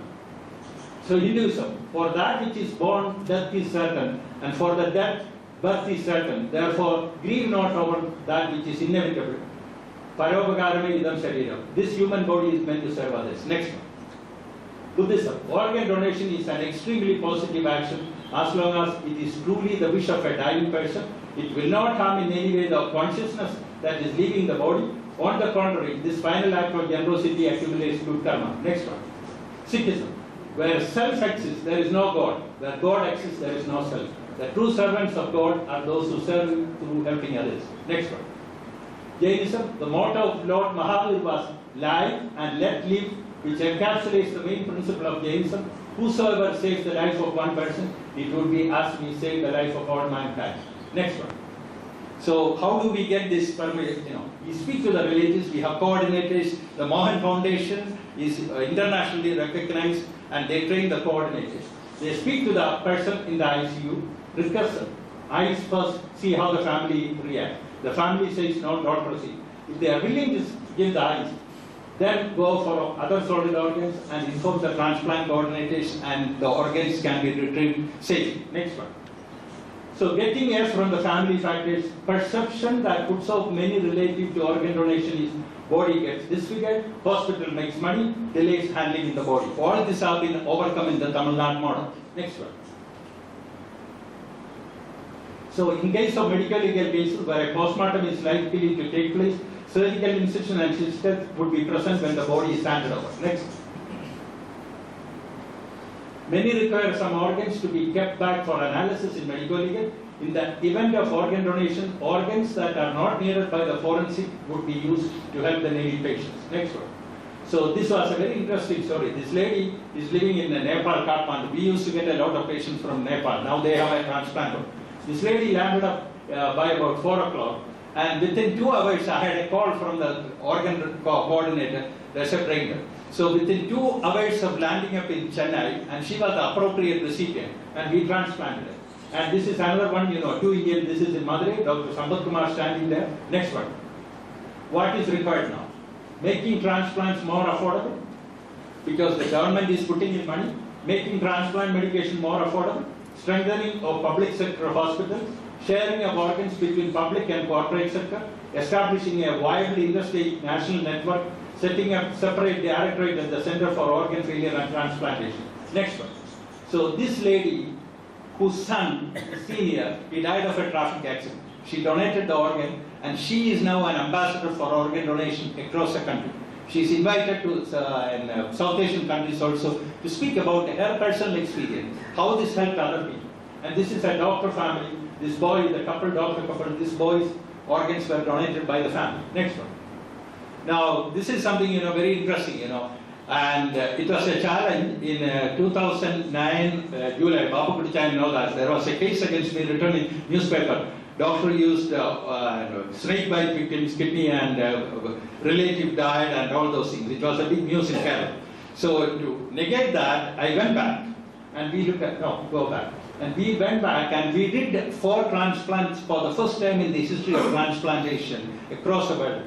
So Hinduism, for that which is born, death is certain, and for the death, birth is certain. Therefore, grieve not over that which is inevitable. Paropakarame idam shariram. This human body is meant to serve others. Next one. Buddhism, organ donation is an extremely positive action as long as it is truly the wish of a dying person. It will not harm in any way the consciousness that is leaving the body. On the contrary, this final act of generosity accumulates good karma. Next one. Sikhism, where self exists, there is no God. Where God exists, there is no self. The true servants of God are those who serve through helping others. Next one. Jainism, the motto of Lord Mahavir was live and let live, which encapsulates the main principle of Jainism. Whosoever saves the life of one person, it would be as we save the life of all mankind. Next one. So how do we get this permission? We speak to the villages, we have coordinators. The Mohan Foundation is internationally recognized and they train the coordinators. They speak to the person in the ICU, discuss them. Eyes first, see how the family reacts. The family says no, don't proceed. If they are willing to give the eyes, then go for other solid organs and inform the transplant coordinators and the organs can be retrieved safely. Next one. So getting yes from the family factors, perception that puts off many relative to organ donation is body gets disfigured, hospital makes money, delays handling in the body. All this have been overcome in the Tamil Nadu model. Next one. So in case of medical legal cases where a postmortem is likely to take place, surgical incision and stitches would be present when the body is handed over. Next. Many require some organs to be kept back for analysis in medical legal. In the event of organ donation, organs that are not needed by the forensic would be used to help the needy patients. Next one. So this was a very interesting story. This lady is living in Nepal, Kathmandu. We used to get a lot of patients from Nepal. Now they have a transplant. This lady landed up by about 4 o'clock, and within 2 hours I had a call from the organ coordinator, Recep Ranger. So within 2 hours of landing up in Chennai, and she was the appropriate recipient, and we transplanted her. And this is another one, 2 Indian, this is in Madurai, Dr. Sambat Kumar standing there. Next one. What is required now? Making transplants more affordable, because the government is putting in money, making transplant medication more affordable, strengthening of public sector hospitals, sharing of organs between public and corporate sector, establishing a widely interstate national network, setting up separate directorate at the Center for Organ Failure and Transplantation. Next one. So this lady, whose son, senior, he died of a traffic accident. She donated the organ, and she is now an ambassador for organ donation across the country. She is invited to in South Asian countries also to speak about her personal experience, how this helped other people. And this is a doctor family. This boy, the doctor couple, this boy's organs were donated by the family. Next one. Now, this is something, very interesting, and it was a challenge in 2009, July. Babu Kudichai know that. There was a case against me written in newspaper. Doctor used snake bite victims' kidney and relative died and all those things. It was a big news in Kerala. So to negate that, I went back and we looked at, go back. And we went back and we did 4 transplants for the first time in the history of transplantation across the world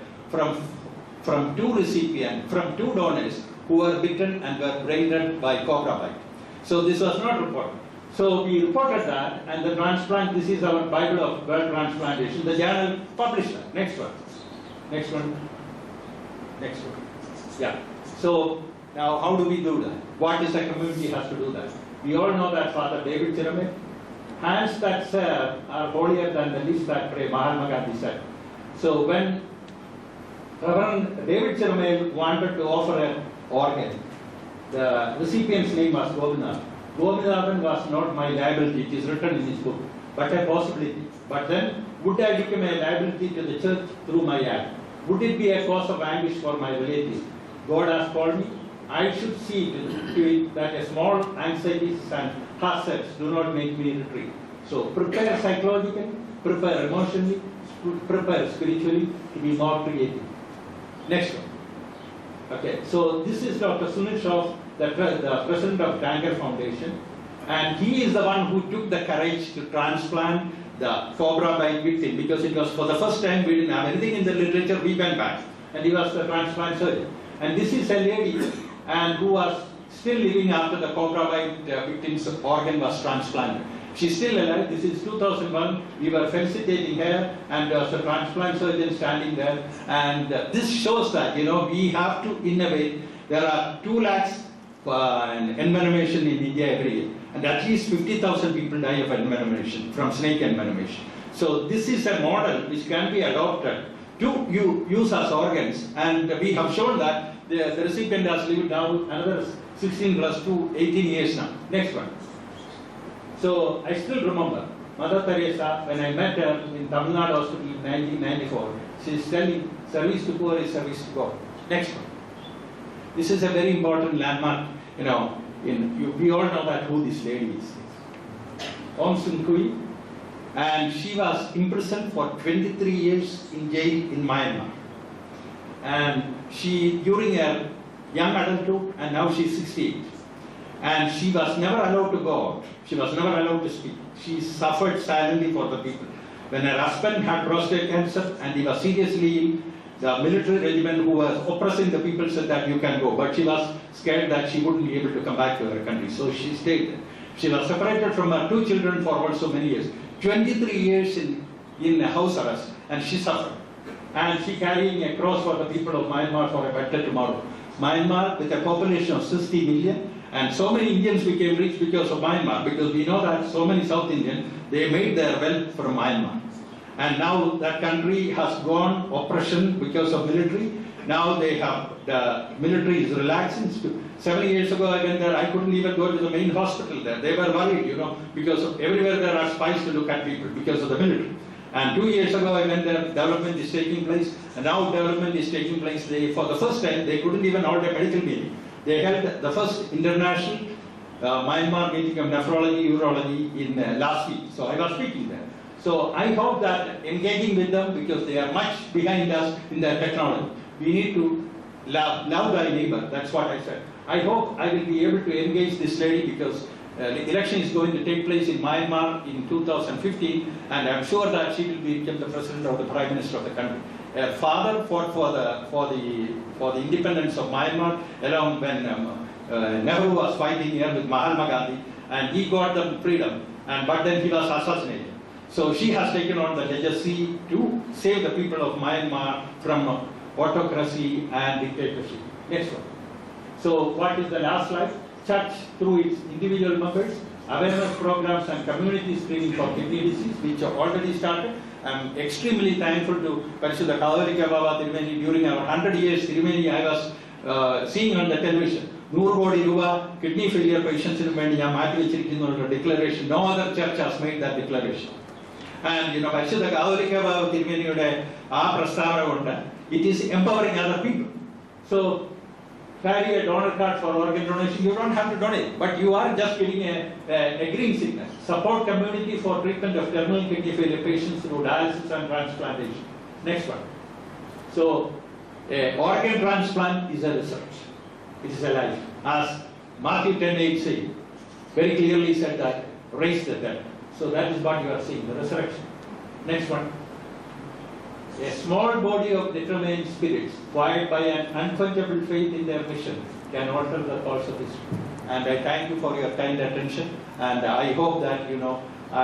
from 2 recipients, from 2 donors who were bitten and were brain dead by cobra bite. So this was not reported. So we reported that, and the transplant, this is our Bible of bird transplantation. The journal published that. Next one. Next one. Next one. Yeah. So now how do we do that? What is the community has to do that? We all know that Father David Chirame, hands that serve are holier than the least that pray, Mahatma Gandhi said. So when Reverend David Chirame wanted to offer an organ, the recipient's name was Govinathan. Govinathan was not my liability, it is written in his book, but a possibility. But then, would I become a liability to the church through my act? Would it be a cause of anguish for my relatives? God has called me. I should see to it that a small anxieties and hardships do not make me retreat. So prepare psychologically, prepare emotionally, prepare spiritually to be more creative. Next one. Okay, so this is Dr. Sunil Shah, the president of Tanker Foundation, and he is the one who took the courage to transplant the cobra bite victim, because it was for the first time we didn't have anything in the literature, we went back, and he was the transplant surgeon. And this is a lady and who was still living after the cobra bite victim's organ was transplanted. She's still alive. This is 2001. We were felicitating her, and there was a transplant surgeon standing there. And this shows that, we have to innovate. There are 2 lakhs envenomation in India every year, and at least 50,000 people die of envenomation, from snake envenomation. So this is a model which can be adopted to use as organs, and we have shown that the recipient has lived now another 16 plus 2, 18 years now. Next one. So I still remember Mother Teresa, when I met her in Tamil Nadu Hospital in 1994, she is telling service to poor is service to God. Next one. This is a very important landmark, we all know that who this lady is. Aung San Suu Kyi, and she was imprisoned for 23 years in jail in Myanmar. And she, during her young adulthood, and now she's 68, and she was never allowed to go out. She was never allowed to speak. She suffered silently for the people. When her husband had prostate cancer and he was seriously ill, the military regiment who was oppressing the people said that you can go, but she was scared that she wouldn't be able to come back to her country, so she stayed there. She was separated from her 2 children for also many years. 23 years in house arrest, and she suffered. And she carrying a cross for the people of Myanmar for a better tomorrow. Myanmar, with a population of 60 million, and so many Indians became rich because of Myanmar, because we know that so many South Indians, they made their wealth from Myanmar. And now that country has gone oppression because of military. Now the military is relaxing. 7 years ago I went there, I couldn't even go to the main hospital there. They were worried, because of everywhere there are spies to look at people because of the military. And 2 years ago I went there, development is taking place, and now development is taking place. For the first time, they couldn't even hold a medical meeting. They held the first international Myanmar meeting of nephrology, urology in last week. So I was speaking there. So I hope that engaging with them, because they are much behind us in their technology, we need to love thy neighbor. That's what I said. I hope I will be able to engage this lady, because the election is going to take place in Myanmar in 2015, and I'm sure that she will become the president or the prime minister of the country. Her father fought for the independence of Myanmar along when Nehru was fighting here with Mahatma Gandhi, and he got the freedom. But then he was assassinated. So she has taken on the legacy to save the people of Myanmar from autocracy and dictatorship. Next one. So what is the last slide? Church, through its individual members, awareness programs and community screening for kidney disease, which are already started. I'm extremely thankful to Parishuddha Kavalika Baba Tirumeni. During our 100 years Tirumeni, I was seeing on the television, 100 crore rupees kidney failure patients in India, declaration. No other church has made that declaration. And Parishuddha Kavalika Baba Tirumeni, it is empowering other people. So carry a donor card for organ donation, you don't have to donate, but you are just getting a green signal. Support community for treatment of terminal kidney failure patients through dialysis and transplantation. Next one. So, organ transplant is a research. It is a life. As Matthew 10:8 says, very clearly said that, raise the dead. So that is what you are seeing, the resurrection. Next one. A small body of determined spirits, fired by an unquenchable faith in their mission, can alter the course of history. and I thank you for your kind attention, and I hope that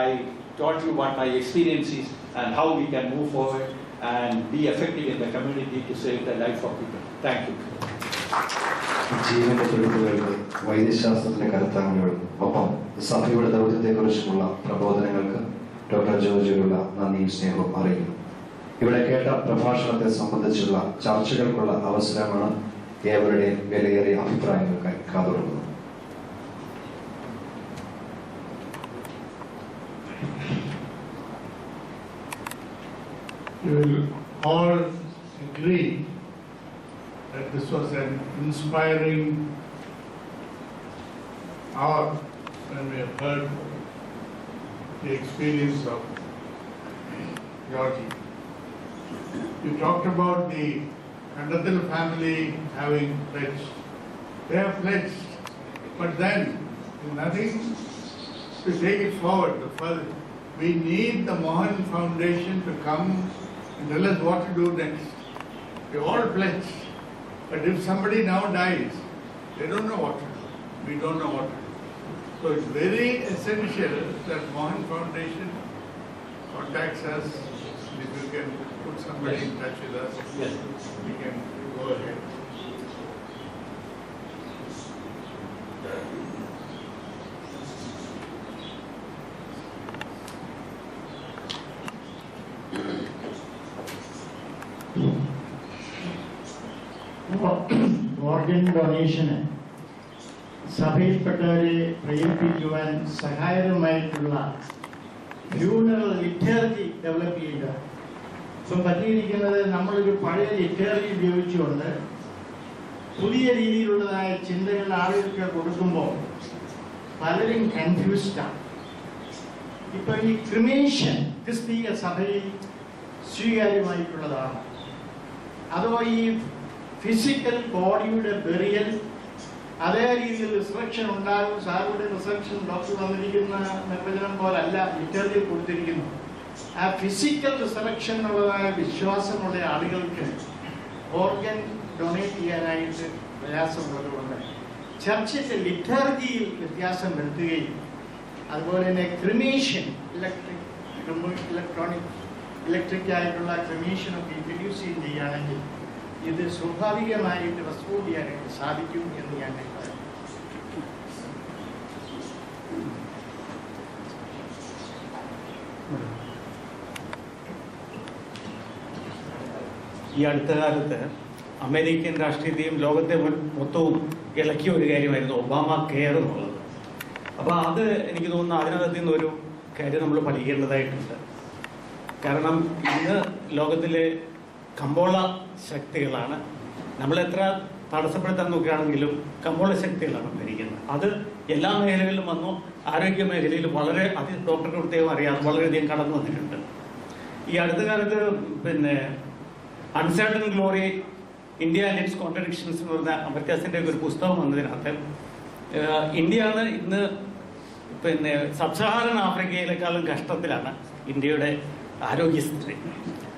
I taught you what my experience is and how we can move forward and be effective in the community to save the life of people. Thank you. ജീവന്റെ തുടിപ്പുകൾക്ക് വൈദ്യശാസ്ത്രത്തിലെ കരുത്താങ്ങലുകൾ ഒപ്പം സഭയുടെ ദൗത്യത്തെക്കുറിച്ചുള്ള പ്രബോധനങ്ങൾക്ക് doctor ജോർജിയോടുള്ള നന്ദിയും സ്നേഹവും അറിയിക്കുന്നു. ഇവിടെ കേട്ട പ്രഭാഷണത്തെ സംബന്ധിച്ചുള്ള ചർച്ചകൾക്കുള്ള അവസരമാണ് ഏവരുടെയും വിലയേറിയ അഭിപ്രായങ്ങൾക്കായി കാതുകൊടുക്കുന്നത്. You will all agree that this was an inspiring hour when we have heard the experience of Georgi. You talked about the Kandathil family having pledged. They have pledged, but then nothing to take it forward. We need the Mohan Foundation to come and tell us what to do next. We all pledged, but if somebody now dies, they don't know what to do. We don't know what to do. So it's very essential that Mohan Foundation contacts us. If you can put somebody in touch with us, we can go ahead. Organ ഡൊണേഷന് സഭയിൽപ്പെട്ടവരെ പ്രേരിപ്പിക്കുവാൻ സഹായകമായിട്ടുള്ള funeral liturgy develop ചെയ്യുക. ഇപ്പം പറ്റിയിരിക്കുന്നത് നമ്മളൊരു പഴയ liturgy ഉപയോഗിച്ചുകൊണ്ട് പുതിയ രീതിയിലുള്ളതായ ചിന്തകൾ ആളുകൾക്ക് കൊടുക്കുമ്പോൾ പലരും കൺഫ്യൂസ്ഡാണ്. ഇപ്പം ഈ ക്രിമേഷൻ ക്രിസ്തീയ സഭയിൽ സ്വീകാര്യമായിട്ടുള്ളതാണ്, അതോ ഈ ഫിസിക്കൽ ബോഡിയുടെ ബെറിയൽ അതേ രീതിയിൽ റിസറക്ഷൻ ഉണ്ടാകും? സാറിയുടെ റിസറക്ഷൻ ഡോക്ടർ തന്നിരിക്കുന്ന നിർവചനം പോലല്ല ലിറ്ററേച്ചറിൽ കൊടുത്തിരിക്കുന്നു. ആ ഫിസിക്കൽ റിസറക്ഷൻ എന്നുള്ളതായ വിശ്വാസമുള്ള ആളുകൾക്ക് ഓർഗൻ ഡൊണേറ്റ് ചെയ്യാനായിട്ട് പ്രയാസമുള്ളതുകൊണ്ട് ചർച്ചിന്റെ ലിറ്റർജിയിൽ വ്യത്യാസം വരുത്തുകയും അതുപോലെ തന്നെ ക്രിമേഷൻ ഇലക്ട്രിക് ആയിട്ടുള്ള ക്രിമേഷനൊക്കെ ഇൻട്രൊഡ്യൂസ് ചെയ്യുകയാണെങ്കിൽ ഇത് സ്വാഭാവികമായിട്ട് റെസ്പോണ്ട് ചെയ്യാനായിട്ട് സാധിക്കും എന്ന് ഞാൻ പറയുന്നു. ഈ അടുത്ത കാലത്ത് അമേരിക്കൻ രാഷ്ട്രീയത്തെയും ലോകത്തെ മൊത്തവും ഇളക്കിയ ഒരു കാര്യമായിരുന്നു ഒബാമ കെയർ എന്നുള്ളത്. അപ്പോൾ അത് എനിക്ക് തോന്നുന്നു അതിനകത്ത് നിന്നൊരു കാര്യം നമ്മൾ പഠിക്കേണ്ടതായിട്ടുണ്ട്. കാരണം ഇന്ന് ലോകത്തിലെ കമ്പോള ശക്തികളാണ്, നമ്മളെത്ര തടസ്സപ്പെടുത്താൻ നോക്കുകയാണെങ്കിലും കമ്പോള ശക്തികളാണ് ഭരിക്കുന്നത്. അത് എല്ലാ മേഖലകളിലും വന്നു. ആരോഗ്യ മേഖലയിൽ വളരെ ഡോക്ടർക്ക് പ്രത്യേകം അറിയാം, വളരെയധികം കടന്നു വന്നിട്ടുണ്ട്. ഈ അടുത്ത കാലത്ത് uncertain glory India and it's contradictions എന്ന് പറഞ്ഞ അമർത്യാസിൻ്റെ ഒരു പുസ്തകം വന്നതിനകത്ത് ഇന്ത്യയാണ് ഇന്ന് സബ്സഹാറൻ ആഫ്രിക്കയിലേക്കാളും കഷ്ടത്തിലാണ് ഇന്ത്യയുടെ ആരോഗ്യസ്ഥിതി.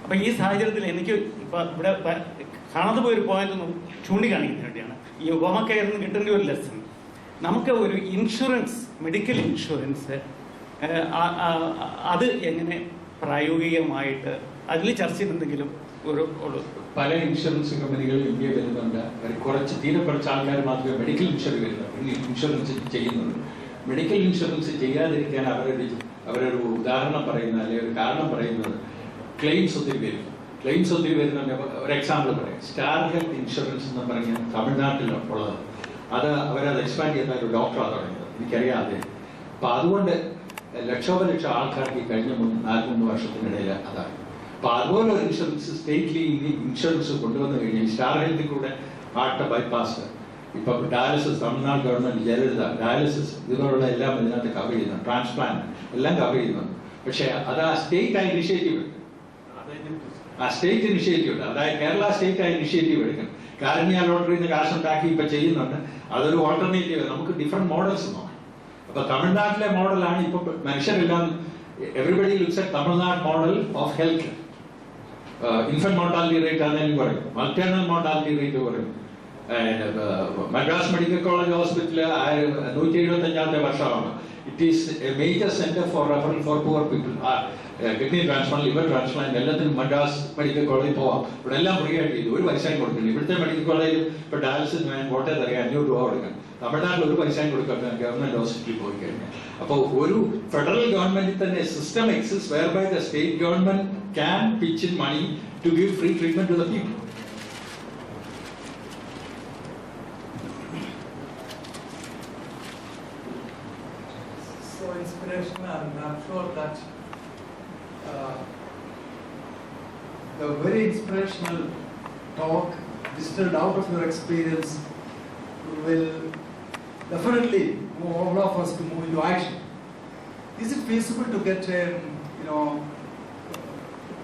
അപ്പം ഈ സാഹചര്യത്തിൽ എനിക്ക് ഇപ്പം ഇവിടെ കാണാതെ പോയൊരു പോയിന്റ് ഒന്ന് ചൂണ്ടിക്കാണിക്കുന്നതിന് വേണ്ടിയാണ് ഈ ഒബാമ കെയറിൽ നിന്ന് കിട്ടേണ്ട ഒരു ലെസൺ. നമുക്ക് ഒരു ഇൻഷുറൻസ്, മെഡിക്കൽ ഇൻഷുറൻസ്, അത് എങ്ങനെ പ്രായോഗികമായിട്ട് അതിൽ ചർച്ച ചെയ്തെന്തെങ്കിലും പല ഇൻഷുറൻസ് കമ്പനികൾ ഇന്ത്യ വരുന്നുണ്ട്. തീരെ കുറച്ച് ആൾക്കാർ മാത്രമേ മെഡിക്കൽ ഇൻഷുറൻസ് ചെയ്യുന്നുള്ളൂ. മെഡിക്കൽ ഇൻഷുറൻസ് ചെയ്യാതിരിക്കാൻ അവരൊരു ഉദാഹരണം പറയുന്ന അല്ലെങ്കിൽ ഒരു കാരണം പറയുന്നത് ക്ലെയിംസ് ഒത്തിരി വരുന്ന ഒരു എക്സാമ്പിൾ പറയാം. സ്റ്റാർ ഹെൽത്ത് ഇൻഷുറൻസ് എന്ന് പറഞ്ഞ തമിഴ്നാട്ടിലുള്ളത്, അത് അവരത് എക്സ്പാൻഡ് ചെയ്യുന്ന ഒരു ഡോക്ടറാണ് തുടങ്ങിയത്, എനിക്കറിയാതെ. അപ്പം അതുകൊണ്ട് ലക്ഷോപലക്ഷം ആൾക്കാർക്ക് കഴിഞ്ഞ 4-3 വർഷത്തിനിടയിൽ അതാണ്. അപ്പം അതുപോലെ ഒരു ഇൻഷുറൻസ് സ്റ്റേറ്റ്ലി ഇൻഷുറൻസ് കൊണ്ടുവന്നു കഴിഞ്ഞാൽ സ്റ്റാർ ഹെൽത്തിൽ കൂടെ ഹാർട്ട് ബൈപ്പാസ്, ഇപ്പൊ dialysis, Tamil Nadu government Jayalalithaa dialysis ഇതുപോലുള്ള എല്ലാം ഇതിനകത്ത് കവർ ചെയ്യുന്നു, ട്രാൻസ്പ്ലാന്റ് എല്ലാം കവർ ചെയ്യുന്നുണ്ട്. പക്ഷെ അത് ആ സ്റ്റേറ്റ് ആ ഇനിഷ്യേറ്റീവ് എടുക്കും, അതായത് കേരള സ്റ്റേറ്റ് ആ ഇനിഷ്യേറ്റീവ് എടുക്കും. കാരുണ്യ ലോട്ടറിയിൽ നിന്ന് കാശുണ്ടാക്കി ഇപ്പൊ ചെയ്യുന്നുണ്ട്. അതൊരു ഓൾട്ടർനേറ്റീവ്. നമുക്ക് ഡിഫറെന്റ് മോഡൽസ് നോക്കാം. അപ്പൊ തമിഴ്നാട്ടിലെ മോഡലാണ് ഇപ്പൊ മനുഷ്യരെല്ലാം, everybody looks at Tamil Nadu model of health. Infant mortality rate ആണെങ്കിലും കുറയും, മൾട്ടേണൽ മോർട്ടാലിറ്റി റേറ്റ് കുറയും, Madras Medical College Hospital 175 വർഷമാണ്. It is a major center for referral for poor people. Kidney transplant, liver transplant, എല്ലാത്തിനും മദ്രാസ് മെഡിക്കൽ കോളേജിൽ പോവാം. ഇവിടെ എല്ലാം ഫ്രീ ആയിട്ട് ചെയ്തു, ഒരു പൈസയും കൊടുക്കില്ല. ഇവിടുത്തെ മെഡിക്കൽ കോളേജിൽ ഇപ്പോൾ ഡയാലിസിസ് കോട്ടയത്ത് അറിയാം 500 രൂപ കൊടുക്കണം. തമിഴ്നാട്ടിൽ ഒരു പൈസയും കൊടുക്കാൻ ഗവൺമെന്റ് ഹോസ്പിറ്റലിൽ പോയി കഴിഞ്ഞാൽ. അപ്പോൾ ഒരു ഫെഡറൽ ഗവൺമെന്റിൽ തന്നെ system exist where by the state government can pitch in money to give free treatment to the people. Inspirational, and I'm sure that the very inspirational talk distilled out of your experience will definitely move all of us to move into action. Is it feasible to get a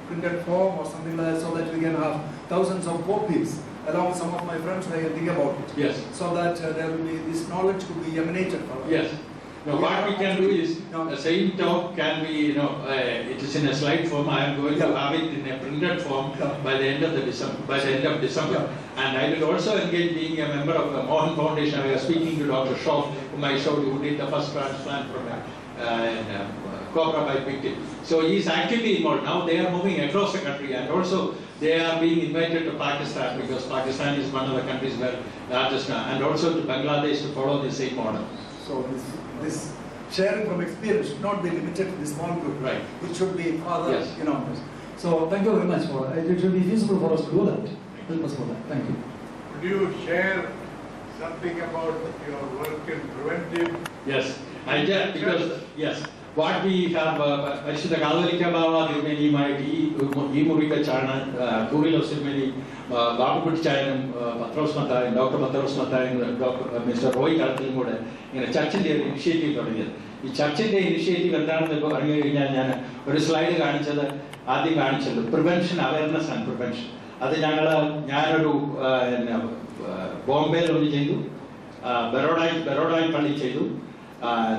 printed form or something like that so that we can have thousands of copies along with some of my friends who can think about it? Yes. So that there will be this knowledge could be emanated from us. Yes. Now, what we can do is, the same talk can be, it is in a slide form. I am going to have it in a printed form by the end of December. And I will also engage being a member of the Mohan Foundation. I was speaking to Dr. Shaw, whom I showed you, who did the first transplant from cobra bite victim. So he is actively involved. Now they are moving across the country, and also they are being invited to Pakistan, because Pakistan is one of the countries where largest, and also to Bangladesh to follow the same model. So this sharing from experience should not be limited to this small group. Right. It should be further, Yes. So thank you very much for it. It should be feasible for us to do that. Help us for that. Thank you. Could you share something about your work in preventive? Yes, yes, what we have, Ashita Kavalika Baba, ഈ മുറിക്കച്ചാണ് ടൂറിൽ സിനിമയിൽ ബാബു പിടിച്ചായാലും പത്രോസ് മത്തായും doctor പത്രോസ് മത്തായും doctor mister Roy കളത്തിലും കൂടെ ഇങ്ങനെ ചർച്ചിൻ്റെ ഒരു initiative തുടങ്ങിയത്. ഈ ചർച്ചിൻ്റെ initiative എന്താണെന്ന് ഇപ്പോൾ പറഞ്ഞു കഴിഞ്ഞാൽ ഞാൻ ഒരു സ്ലൈഡ് ആദ്യം കാണിച്ചത് പ്രിവെൻഷൻ, അവയർനെസ് ആൻഡ് പ്രിവെൻഷൻ. അത് ഞാനൊരു ബോംബെയിൽ ഒന്ന് ചെയ്തു, ബറോഡായിൽ പള്ളി ചെയ്തു,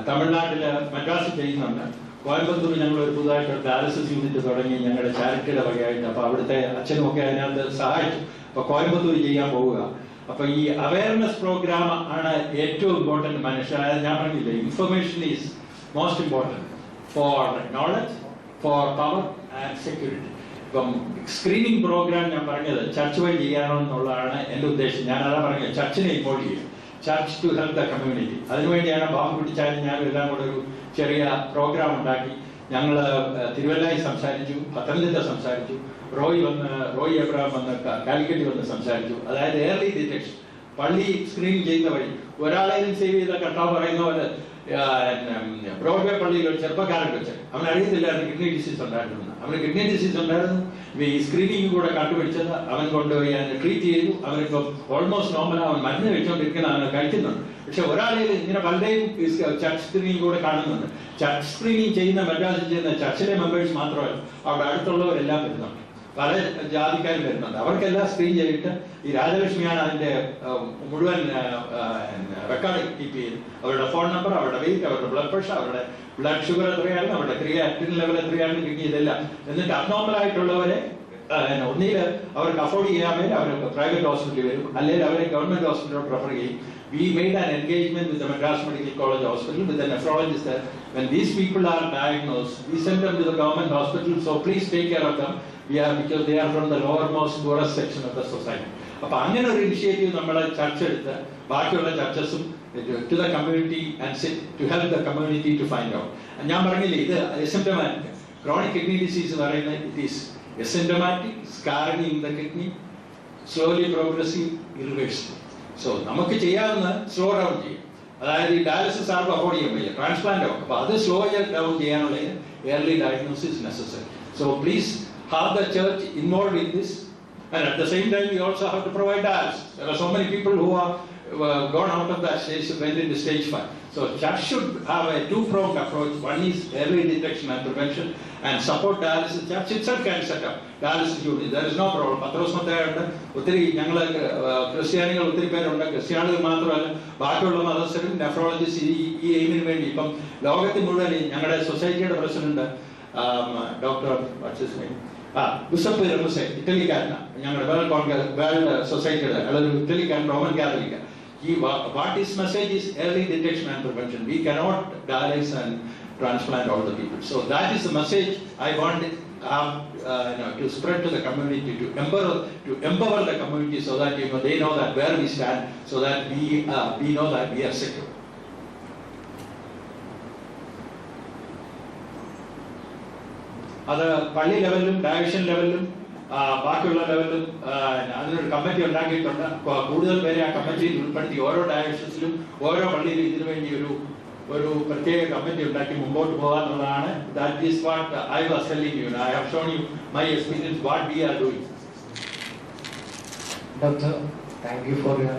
തമിഴ്നാട്ടിൽ മദ്രാസിൽ ചെയ്യുന്നുണ്ട്, കോയമ്പത്തൂർ ഞങ്ങൾ ഒരു പുതുതായിട്ട് ഡയാലിസിസ് യൂണിറ്റ് തുടങ്ങി ഞങ്ങളുടെ ചാരിറ്റിയുടെ വകയായിട്ട്. അപ്പോൾ അവിടുത്തെ അച്ഛനും ഒക്കെ അതിനകത്ത് സഹായിച്ചു. അപ്പോൾ കോയമ്പത്തൂർ ചെയ്യാൻ പോവുക. അപ്പോൾ ഈ അവയർനെസ് പ്രോഗ്രാം ആണ് ഏറ്റവും ഇമ്പോർട്ടൻറ്റ്. അതായത് ഞാൻ പറഞ്ഞില്ലേ, information is most important for knowledge, for power and security. ഇപ്പം സ്ക്രീനിങ് പ്രോഗ്രാം ഞാൻ പറഞ്ഞത് ചർച്ച് വഴി ചെയ്യാനെന്നുള്ളതാണ് എൻ്റെ ഉദ്ദേശം. ഞാനതാ പറഞ്ഞത്, ചർച്ചിനെ ഇൻവോൾവ് ചെയ്യും, church to help the community. അതിനുവേണ്ടിയാണ് ബാബു പിടിച്ചാലും ഞാനും എല്ലാം കൂടെ ഒരു ചെറിയ പ്രോഗ്രാം ഉണ്ടാക്കി. ഞങ്ങൾ തിരുവല്ലയിൽ സംസാരിച്ചു, പത്തനംതിട്ട സംസാരിച്ചു, റോയി എബ്രഹാം വന്ന് കാലിക്കറ്റ് വന്ന് സംസാരിച്ചു. അതായത് ഏർലി ഡിറ്റക്ഷൻ, പള്ളി സ്ക്രീൻ ചെയ്യുന്ന വഴി. ഒരാളെയും സേവ് ചെയ്ത കർത്താവ് പറയുന്ന പോലെ ബ്രോഡ്വേ പള്ളിയിൽ ഒരു ചെറുപ്പക്കാരൻ വെച്ച് അവൻ അറിയത്തില്ലായിരുന്നു കിഡ്നി ഡിസീസ് ഉണ്ടായിരുന്നു. അവന് കിഡ്നി ഡിസീസ് ഉണ്ടായിരുന്നു. ഈ സ്ക്രീനിങ് കൂടെ കണ്ടുപിടിച്ചത് അവൻ കൊണ്ടുപോയി അതിനെ ട്രീറ്റ് ചെയ്തു. അവനിപ്പം ഓൾമോസ്റ്റ് നോർമലാണ്. അവൻ മരുന്ന് കഴിച്ചുകൊണ്ടിരിക്കുന്ന അവന് കഴിക്കുന്നുണ്ട്. പക്ഷെ ഒരാളെയും ഇങ്ങനെ പലരെയും ചർച്ച് സ്ക്രീനിങ് കൂടെ കാണുന്നുണ്ട്. ചർച്ച് സ്ക്രീനിങ് ചെയ്യുന്ന മദ്രാസിൽ ചെയ്യുന്ന ചർച്ചിലെ മെമ്പേഴ്സ് മാത്രമല്ല, അവിടെ അടുത്തുള്ളവരെല്ലാം വരുന്നുണ്ട്, പല ജാതിക്കാരും വരുന്നുണ്ട്. അവർക്കെല്ലാം സ്ക്രീൻ ചെയ്തിട്ട് ഈ രാജലക്ഷ്മിയാണ് അതിൻ്റെ മുഴുവൻ റെക്കോർഡ് കീപ്പ് ചെയ്ത് അവരുടെ ഫോൺ നമ്പർ, അവരുടെ വെയിറ്റ്, അവരുടെ ബ്ലഡ് പ്രഷർ, അവരുടെ ബ്ലഡ് ഷുഗർ എത്രയാണ്, അവരുടെ ക്രിയാറ്റിൻ ലെവൽ എത്രയാണ്, കിഡ്നി, ഇതെല്ലാം. എന്നിട്ട് അബ്നോർമൽ ആയിട്ടുള്ളവരെ ഒന്നിൽ അവർക്ക് അഫോർഡ് ചെയ്യാൻ വേണ്ടി അവർക്ക് പ്രൈവറ്റ് ഹോസ്പിറ്റലിൽ വരും, അല്ലെങ്കിൽ അവരെ ഗവൺമെന്റ് ഹോസ്പിറ്റലിലോട്ട് റെഫർ ചെയ്യും. We made an engagement with the Madras Medical College Hospital with a nephrologist there. When these people are diagnosed, we send them to the government hospital. So please take care of them. Because they are from the lowermost poorest section of the society. അപ്പോൾ അങ്ങനെ ഒരു initiative നമ്മളെ ചർച്ച എടുത്ത് ബാക്കിയുള്ള ചർച്ചസും to the community and to help the community to find out. ഞാൻ പറഞ്ഞില്ലേ, ഇത് എസിംപ്റ്റമാറ്റിക് ക്രോണിക് കിഡ്നി ഡിസീസ് പറയുന്നത് it is asymptomatic, scarring in the kidney, slowly progressive, irreversible. So നമുക്ക് ചെയ്യാവുന്ന സ്ലോ ഡൗൺ ചെയ്യും. അതായത് ഈ ഡയാലിസിസ് ആർക്കും അഫോർഡ് ചെയ്യാൻ വയ്യ, ട്രാൻസ്പ്ലാന്റ് ആവും. അപ്പോൾ അത് സ്ലോ ഡൗൺ ചെയ്യാനുള്ള early diagnosis is necessary. So please have the church involved in this, and at the same time we also have to provide dialysis. There are so many people who are gone out of that stage, went into stage 5. So church should have a two-pronged approach. One is early detection and prevention, and support dialysis. Church itself can set up dialysis unit. There is no problem. പത്രോസ് മത്തായുണ്ട്, ഒത്തിരി ഞങ്ങൾ ക്രിസ്ത്യാനികൾ ഒത്തിരി പേരുണ്ട്. ക്രിസ്ത്യാനികൾ മാത്രമല്ല, ബാക്കിയുള്ള മതസ്ഥരും nephrologist ഈ എയിമിന് വേണ്ടി ഇപ്പം ലോകത്തിൽ മുഴുവൻ ഞങ്ങളുടെ സൊസൈറ്റിയുടെ പ്രസിഡന്റ് ഡോക്ടർ ബിഷപ്പ് റമസെ ഇറ്റലിക്കാരനാണ്, ഞങ്ങളുടെ വേൾഡ് സൊസൈറ്റിയുടെ അതൊരു ഇറ്റലിക്കാരൻ Roman കാത്തലിക്ക. What his message is early detection and prevention. We cannot dialyze and transplant all the people. So that is the message I want to spread to the community, to empower the community, so that they know that where we stand, so that we know that we are secure. അത് പള്ളി ലെവലിലും ഡയവിഷൻ ലെവലിലും ബാക്കിയുള്ള ലെവലിലും അതിനൊരു committee ഉണ്ടാക്കിയിട്ടുണ്ട്. കൂടുതൽ പേരെ ആ കമ്മിറ്റിയിൽ ഉൾപ്പെടുത്തി ഓരോ ഡയവിഷൻസിലും ഓരോ പള്ളിയിലും ഇതിനു വേണ്ടി ഒരു പ്രത്യേക കമ്മിറ്റി ഉണ്ടാക്കി മുമ്പോട്ട് പോകാന്നുള്ളതാണ്. That is what I was telling you. I have shown you my experience, what we are doing. Doctor, thank you for your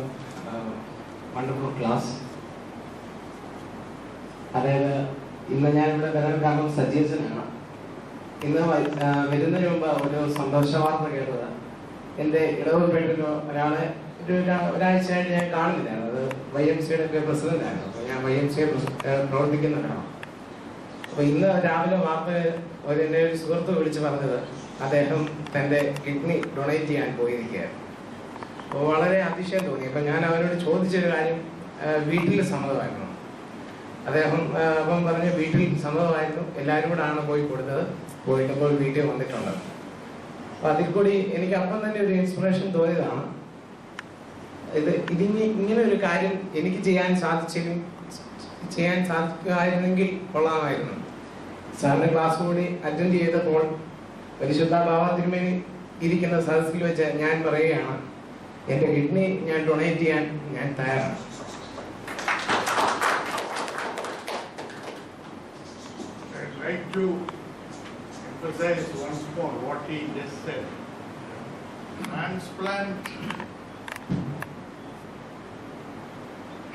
wonderful class. അതായത് ഇന്ന് ഞാനിവിടെ വരാൻ കാരണം സജീവനാണ്. ഇന്ന് വരുന്നതിന് മുമ്പ് ഒരു സന്തോഷ വാർത്ത കേട്ടത്. എൻ്റെ ഇടവപ്പെട്ട ഒരാളെ ഒരാഴ്ചയായിട്ട് ഞാൻ കാണുന്നില്ലായിരുന്നു. അത് YMCA ഒക്കെ പ്രസിഡന്റായിരുന്നു. അപ്പോൾ ഞാൻ YMCA പ്രവർത്തിക്കുന്നവരാണ്. അപ്പോൾ ഇന്ന് രാവിലെ വാർത്ത എൻ്റെ ഒരു സുഹൃത്ത് വിളിച്ച് പറഞ്ഞത് അദ്ദേഹം തൻ്റെ കിഡ്നി ഡൊണേറ്റ് ചെയ്യാൻ പോയിരിക്കുകയായിരുന്നു. അപ്പോൾ വളരെ അതിശയം തോന്നി. അപ്പോൾ ഞാൻ അവരോട് ചോദിച്ചൊരു കാര്യം, വീട്ടിൽ സമ്മതമായിരുന്നു. അദ്ദേഹം അപ്പം പറഞ്ഞു വീട്ടിൽ സമ്മതമായിരുന്നു, എല്ലാവരും കൂടെ ആണ് പോയി കൊടുത്തത്, പോയിട്ടപ്പോൾ വീട്ടിൽ വന്നിട്ടുണ്ട്. അപ്പോൾ അതിൽ കൂടി എനിക്ക് അപ്പം തന്നെ ഒരു ഇൻസ്പിറേഷൻ തോന്നിയതാണ്. ഇങ്ങനെ ഒരു കാര്യം എനിക്ക് ചെയ്യാൻ സാധിക്കുമായിരുന്നെങ്കിൽ കൊള്ളാമായിരുന്നു. സാറിന്റെ ക്ലാസ് കൂടി അറ്റൻഡ് ചെയ്തപ്പോൾ പരിശുദ്ധ ബാബ തിരുമേനി ഇരിക്കുന്ന സദസ്സിൽ വെച്ച് ഞാൻ പറയുകയാണ്, എൻ്റെ കിഡ്നി ഞാൻ ഡൊണേറ്റ് ചെയ്യാൻ ഞാൻ തയ്യാറാണ്. I'd like to emphasize once more what he just said.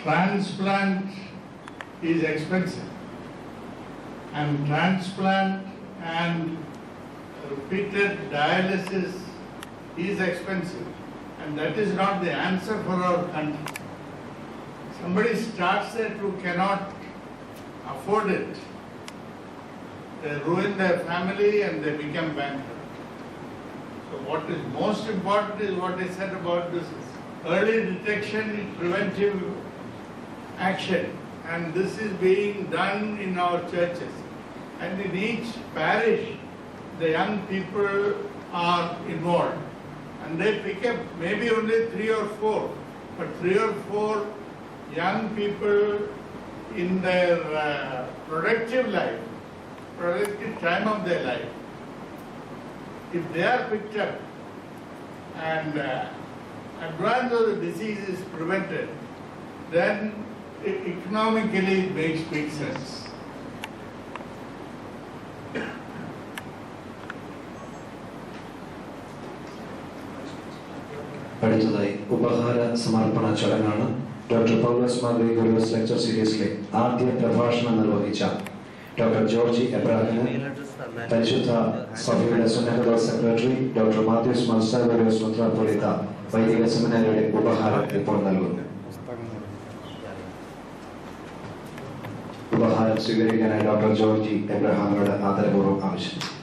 Transplant is expensive, and transplant and repeated dialysis is expensive, and that is not the answer for our country. Somebody starts it who cannot afford it, they ruin their family and they become bankrupt. So what is most important is what I said about this early detection, preventive action, and this is being done in our churches. And in each parish, the young people are involved, and they pick up maybe only 3 or 4, but 3 or 4 young people in their productive time of their life. If they are picked up and advance of the disease is prevented, then economically it makes big sense. അടുത്തതായി ഉപഹാര സമർപ്പണ ചടങ്ങാണ്. Doctor പൗലോസ് Mar Gregorios lecture സീരീസിലെ ആദ്യ പ്രഭാഷണം നിർവഹിച്ച doctor Georgy എബ്രാഹിമിന് പരിശുദ്ധ സഭയുടെ സുന്നഹദ secretary doctor Mathews മർസാഗോറിയോസ് മെത്രാപ്പൊലീത്ത വൈദിക സെമിനാരിയുടെ ഉപഹാരം ഇപ്പോൾ നൽകുന്നു. ഉപഹാരം സ്വീകരിക്കാനായി ഡോക്ടർ ജോർജി എബ്രഹാമിനോട് ആദരപൂർവ്വം ആവശ്യപ്പെട്ടു.